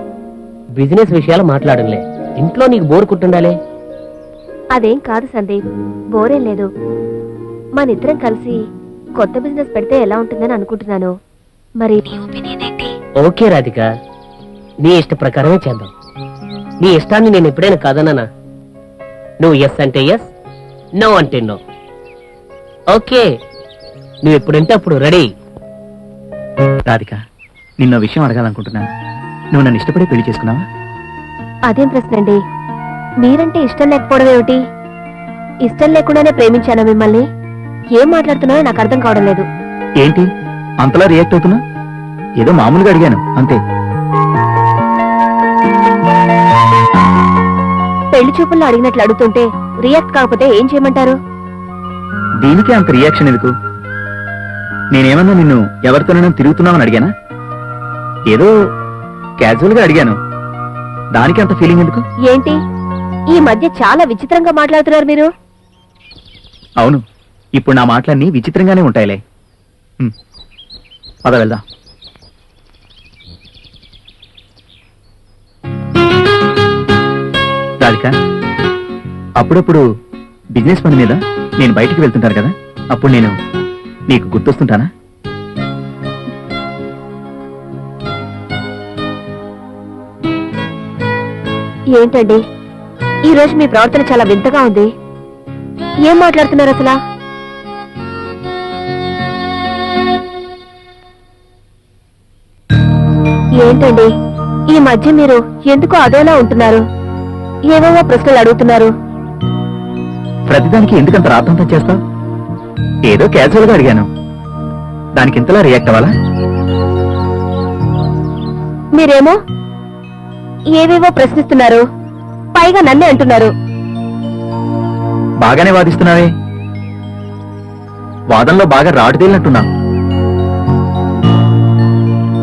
బిజినెస్ విషయాలు మాట్లాడంలే. ఇంట్లో నీకు బోర్ కుట్టుండాలే. అదేం కాదు సందీప్, బోరేం లేదు. మనిద్దరం కలిసి కొత్త బిజినెస్ పెడితే ఎలా ఉంటుందని అనుకుంటున్నాను. మరి నీ ఒపీనియన్ ఏంటి? ఓకే రాధిక, నీ ఇష్ట ప్రకారమే చేద్దాం. నీ ఇష్టాన్ని నేను ఎప్పుడైనా కాదన్నానా? నువ్వు ఎస్ అంటే ఎస్, నో అంటే నో. ఓకే, నువ్వు ఎప్పుడంటే అప్పుడు రెడీ. రాధిక, నిన్న విషయం అడగాలనుకుంటున్నాను. నువ్వు నన్ను ఇష్టపడి పెళ్లి చేసుకున్నావా? అదేం ప్రశ్న అండి? మీరంటే ఇష్టం లేకపోవడం ఏమిటి? ఇష్టం లేకుండానే ప్రేమించానా మిమ్మల్ని? ఏం మాట్లాడుతున్నారో నాకు అర్థం కావడం లేదు. ఏంటి అంతలా రియాక్ట్ అవుతున్నా? ఏదో మామూలుగా అడిగాను అంతే. పెళ్లి చూపుల్లో అడిగినట్లు అడుగుతుంటే రియాక్ట్ కాకపోతే ఏం చేయమంటారు? దీనికి అంత రియాక్షన్ ఎందుకు? నేనేమన్నా నిన్ను ఎవరితోనైనా తిరుగుతున్నావని అడిగానా? ఏదో క్యాజువల్ గా అడిగాను. దానికి అంత ఫీలింగ్ ఎందుకు? ఏంటి ఈ మధ్య చాలా విచిత్రంగా మాట్లాడుతున్నారు మీరు. అవును, ఇప్పుడు నా మాటలన్నీ విచిత్రంగానే ఉంటాయిలే. పద వెళ్దాం. రాధిక, అప్పుడప్పుడు బిజినెస్ పని మీద నేను బయటికి వెళ్తుంటాను కదా, అప్పుడు నేను నీకు గుర్తొస్తుంటానా? ఏంటండి ఈ రోజు మీ ప్రవర్తన చాలా వింతగా ఉంది. ఏం మాట్లాడుతున్నారు అసలు? ఏంటండి ఈ మధ్య మీరు ఎందుకో అదోలా ఉంటున్నారు? ఏవేవో ప్రశ్నలు అడుగుతున్నారు. ప్రతిదానికి ఎందుకంత రాద్దంతా చేస్తావు? ఏదో క్యాజువల్ గా అడిగాను, దానికి ఇంతలా రియాక్ట్ అవ్వాలా? మీరేమో ఏవేవో ప్రశ్నిస్తున్నారు, పైగా నన్నే అంటున్నారు. బాగానే వాదిస్తున్నావే. వాదంలో బాగా రాటుదేలినట్టున్నా.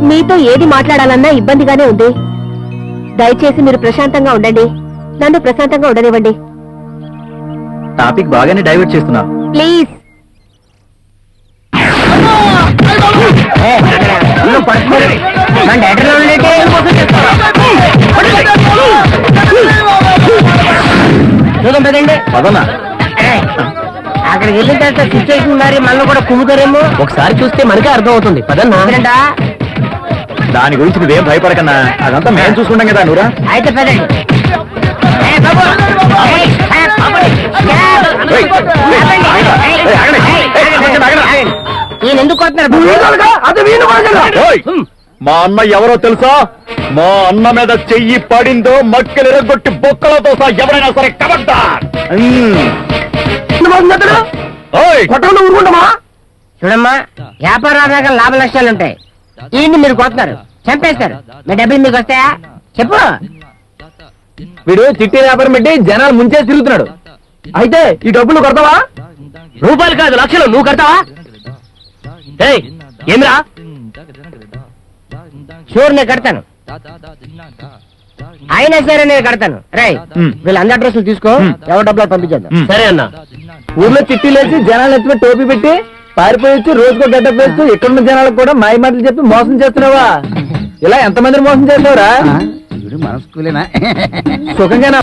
మీతో ఏది మాట్లాడాలన్నా ఇబ్బందిగానే ఉంది. దయచేసి మీరు ప్రశాంతంగా ఉండండి, నన్ను ప్రశాంతంగా ఉండనివ్వండి. టాపిక్ బాగానే డైవర్ట్ చేస్తున్నావు. ప్లీజ్. పదనా? అక్కడికి వెళ్ళిన తర్వాత సిచ్యువేషన్ మరి మనలో కూడా కుమ్ముతారేమో. ఒకసారి చూస్తే మనకే అర్థం అవుతుంది. పదన్నా. దాని గురించి నువ్వేం భయపడకన్నా, అదంతా మేము చూసుకుంటాం కదా. నువ్వురా. అయితే పదండి. ఈయన ఎందుకు మా అన్న ఎవరో తెలుసా? మా అన్న మీద చెయ్యి పడిందో మక్కలు ఎరగొట్టి బొక్కలతో సహా ఎవరైనా సరే కబడ్డా. చూడమ్మా, వ్యాపారాలు లాభ నష్టాలుంటాయి. ఈయన్ని మీరు కొడుతున్నారు, చంపేస్తారు. మీ డబ్బులు మీకు వస్తాయా చెప్పు. వీడు చిట్టి వ్యాపారం పెట్టి జనాలు ముంచే తిరుగుతున్నాడు. అయితే ఈ డబ్బులు కొడతావా? రూపాయలు కాదు, లక్షలు. నువ్వు కడతావా? ఏమిరా? షూర్ నేను కడతాను, అయినా సరే నేను కడతాను. రై, వీళ్ళందరి డ్రెస్సులు తీసుకో, ఎవరి డబ్బులు పంపించేద్దాం. సరే అన్న. ఊర్లో చిట్టీలేసి జనాలు ఎత్తుమే టోపీ పెట్టి పారిపోయొచ్చు, రోజుకో గడ్డ పేస్తూ ఇక్కడున్న జనాలకు కూడా మాయ మాటలు చెప్పి మోసం చేస్తున్నావా? ఇలా ఎంతమందిని మోసం చేస్తావురా? మన స్కూలేనా? సుఖంగానా?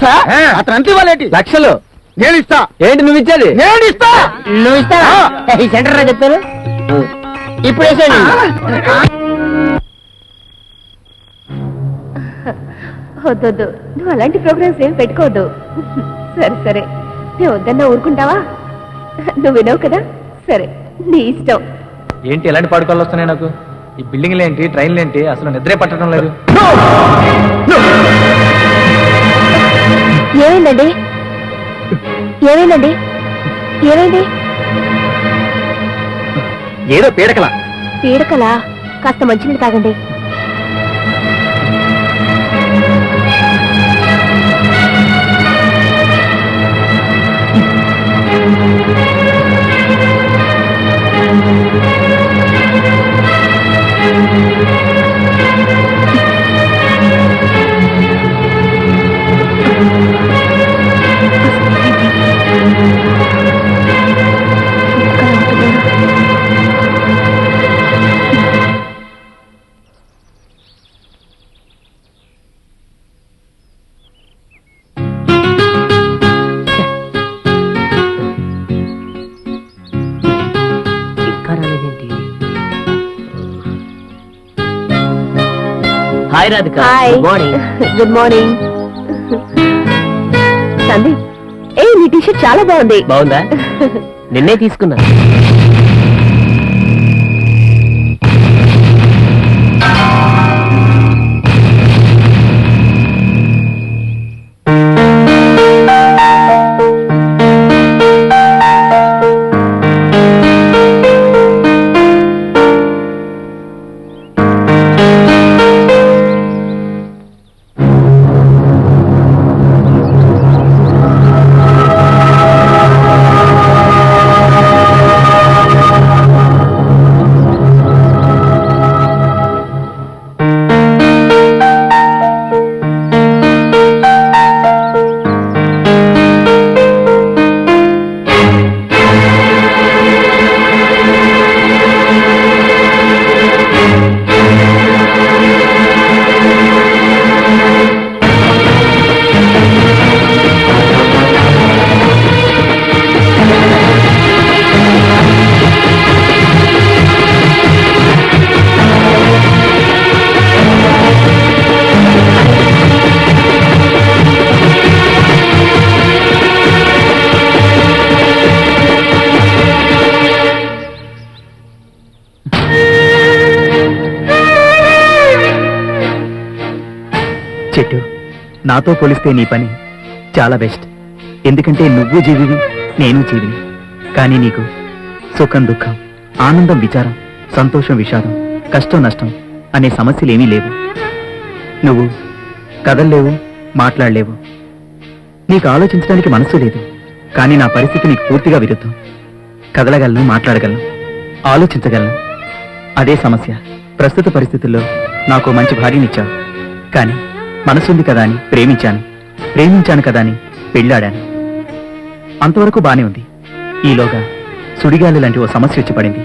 అతను అంతే వాళ్ళేంటి? లక్షలు నేను ఇస్తా. ఏంటి నువ్వు ఇచ్చేది? నేను ఇస్తా. నువ్వు ఇస్తావా? ఈ సెంటర్ రా చెప్తాను. ఇప్పుడు వేసేయండి. వద్దొద్దు, నువ్వు అలాంటి ప్రోగ్రామ్స్ ఏం పెట్టుకోవద్దు. సరే సరే, నేను వద్దన్నా ఊరుకుంటావా? నువ్వు వినవు కదా, సరే నీ ఇష్టం. ఏంటి ఎలాంటి పాడుకోవాలి వస్తున్నాయి నాకు? ఈ బిల్డింగ్లు ఏంటి ట్రైన్లు ఏంటి అసలు నిద్రే పట్టడం లేదు. ఏమైందండి ఏమైందండి ఏమైంది? ఏదో పీడకలా. పీడకలా? కాస్త మంచినీళ్ళు తాగండి. Hi Radhika. Hi. Good morning. Good morning. Sandeep, నీ టీషర్ట్ చాలా బాగుంది. బాగుందా? నిన్నే తీసుకున్నా. చెట్టు, నాతో పోలిస్తే నీ పని చాలా బెస్ట్. ఎందుకంటే నువ్వు జీవివి, నేను జీవిని. కానీ నీకు సుఖం దుఃఖం, ఆనందం విచారం, సంతోషం విషాదం, కష్టం నష్టం అనే సమస్యలేమీ లేవు. నువ్వు కదల్లేవు, మాట్లాడలేవు. నీకు ఆలోచించడానికి మనస్సు లేదు. కానీ నా పరిస్థితి నీకు పూర్తిగా విరుద్ధం. కదలగలను, మాట్లాడగలను, ఆలోచించగలను. అదే సమస్య. ప్రస్తుత పరిస్థితుల్లో నాకు మంచి భార్యనిచ్చావు. కానీ మనసుంది కదా అని ప్రేమించాను కదా అని పెళ్ళాడాను. అంతవరకు బానే ఉంది. ఈలోగా సుడిగాలి లాంటి ఓ సమస్య వచ్చి పడింది.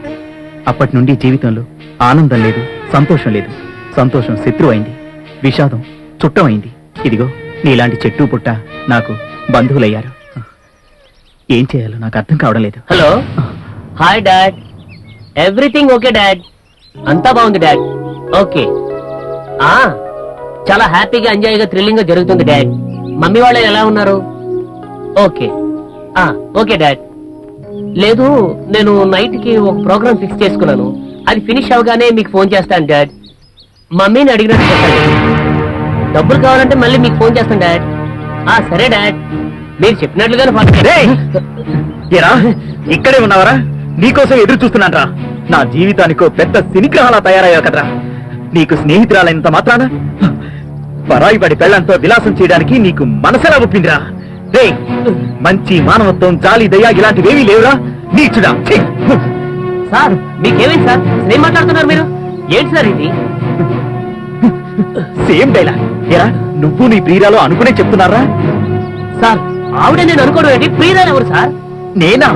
అప్పటి నుండి జీవితంలో ఆనందం లేదు, సంతోషం లేదు. సంతోషం శత్రువు అయింది, విషాదం చుట్టం అయింది. ఇదిగో నీలాంటి చెట్టు పుట్ట నాకు బంధువులయ్యారు. ఏం చేయాలో నాకు అర్థం కావడం లేదు. Hello. Hi dad. Everything okay dad. అంతా బాగుంది డాడ్. ఓకే. చాలా హ్యాపీగా ఎంజాయ్గా థ్రిల్లింగ్ గా జరుగుతుంది డాడ్. మమ్మీ వాళ్ళు ఎలా ఉన్నారు? ఓకే. Okay dad. లేదు, నేను నైట్ కి ఒక ప్రోగ్రామ్ ఫిక్స్ చేసుకున్నాను. అది ఫినిష్ అవగానే మీకు ఫోన్ చేస్తాను డాడ్. మమ్మీని అడిగినట్టు చెప్పండి. డబ్బులు కావాలంటే మళ్ళీ మీకు ఫోన్ చేస్తాను డాడ్. సరే డాడ్, మీరు చెప్పినట్లుగానే. ఇక్కడే ఉన్నావరా? నీకోసం ఎదురు చూస్తున్నానరా. నా జీవితానికో పెద్ద శనిగ్రహాలా తయారయ్యావు కదరా. నీకు స్నేహితురాలైనంత మాత్రాన పరాయి పడి పెళ్లంతో విలాసం చేయడానికి నీకు మనసెలా ఒప్పిందిరా? రే, మంచి మానవత్వం, జాలి, దయ ఇలాంటివేమీ లేవురా. నీచుడా. సార్ మీకేమైంది సార్? ఏం మాట్లాడుతున్నారు మీరు? ఏంటి సార్ ఇది? Same dialogue. ఏరా, నువ్వు నీ ప్రియురాలో అనుకునే చెప్తున్నారా? సార్ ఆవిడ నేను అనుకోవడం ఏంటి? ప్రియురాలు ఎవరు సార్? నేనా?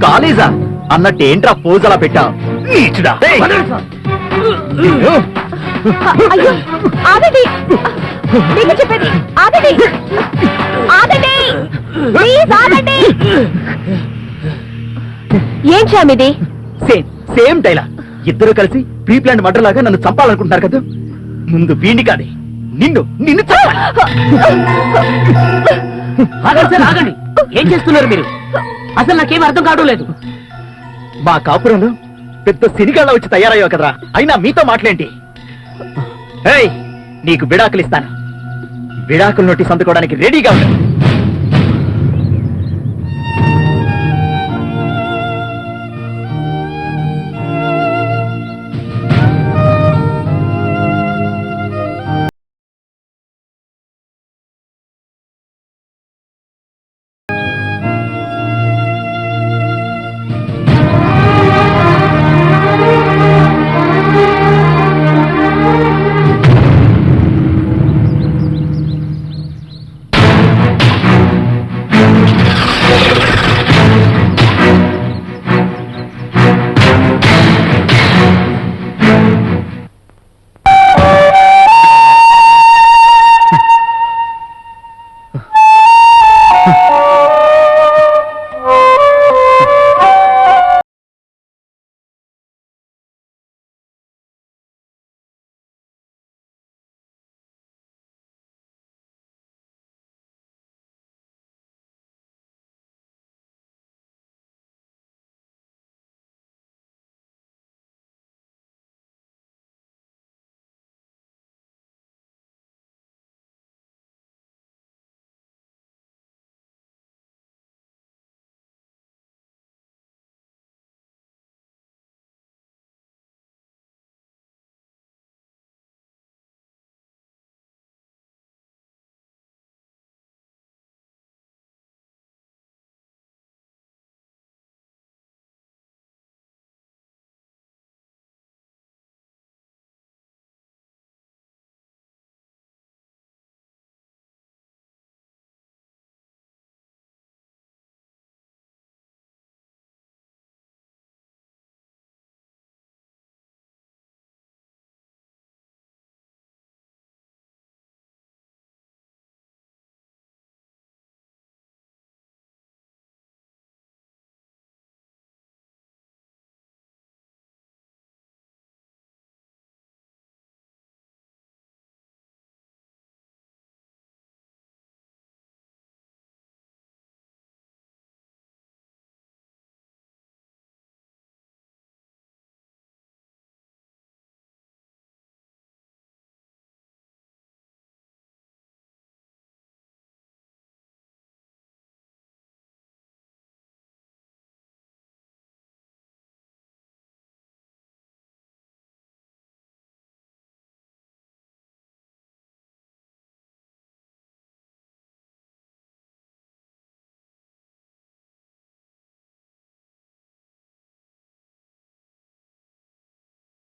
కాలేజా అన్నట్టు ఏంట్రా పోజ్ అలా పెట్టా? నీచుడా. అయ్యో, ఆగండి. మీకు చెప్పేది ఆగండి. ఆగండి, ప్లీజ్ ఆగండి. ఏం చామిది? Same dialogue. ఇద్దరు కలిసి ప్రీ ప్లాన్ మర్డర్ లాగా నన్ను చంపాలనుకుంటున్నారు కదా. ముందు వీణి కాదే, నిన్ను ఆగండి. ఏం చేస్తున్నారు మీరు? అసలు నాకేం అర్థం కావడం లేదు. మా కాపురంలో పెద్ద సిరిగాళ్ళ వచ్చి తయారయ్యావు కదరా, అయినా మీతో మాటలేంటి? ఏయ్, నీకు విడాకులు ఇస్తాను. విడాకులు నోటీస్ అందుకోవడానికి రెడీగా ఉండు.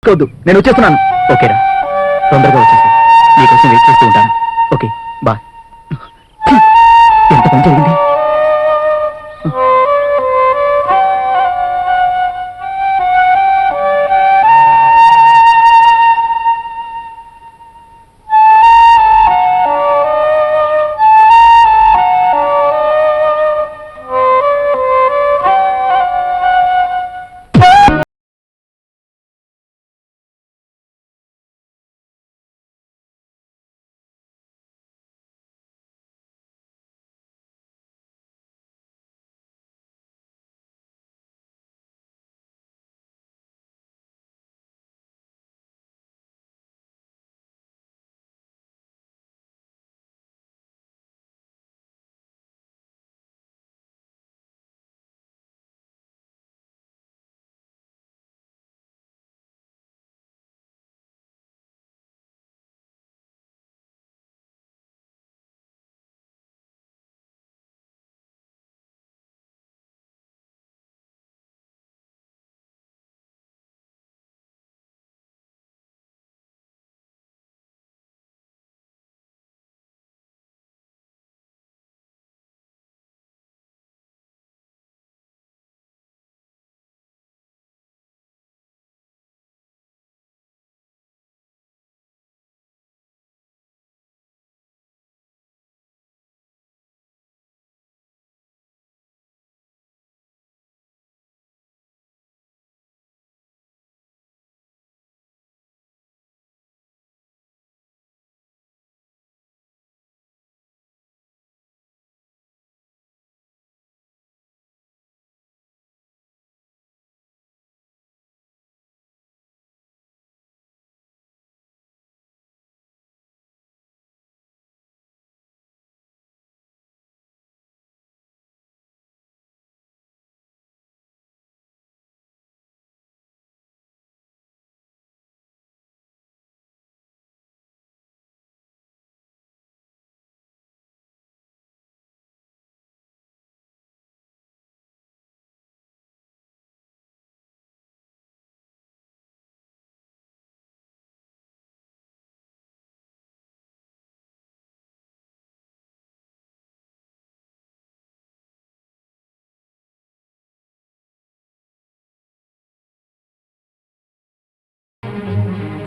వద్దు, నేను వచ్చేస్తున్నాను. ఓకేరా, తొందరగా వచ్చేసి నీకోసం వెయిట్ చేస్తూ ఉంటాను. Okay, bye. ఎంత పని జరిగింది.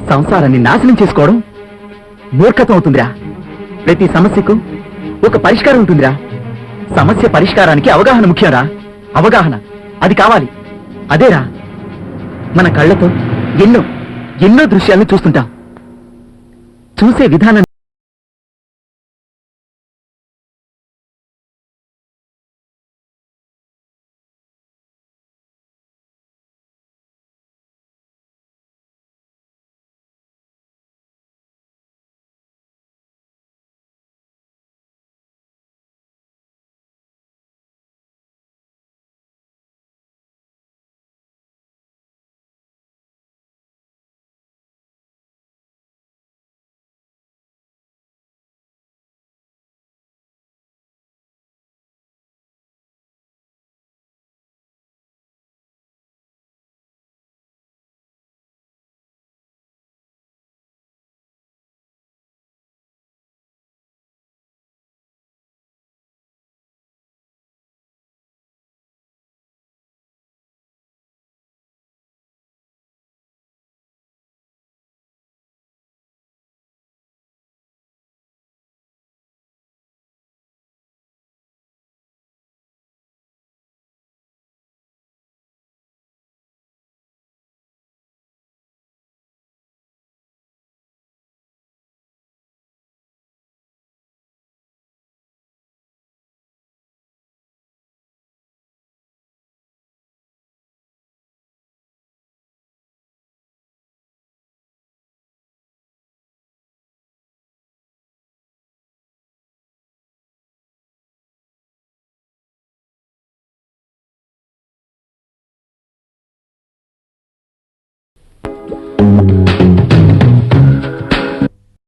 సంసారాన్ని నాశనం చేసుకోవడం మూర్ఖత్వం అవుతుందిరా. ప్రతి సమస్యకు ఒక పరిష్కారం ఉంటుందిరా. సమస్య పరిష్కారానికి అవగాహన ముఖ్యంరా. అవగాహన అది కావాలి. అదేరా మన కళ్ళతో ఎన్నో ఎన్నో దృశ్యాలను చూస్తుంటాం. చూసే విధానం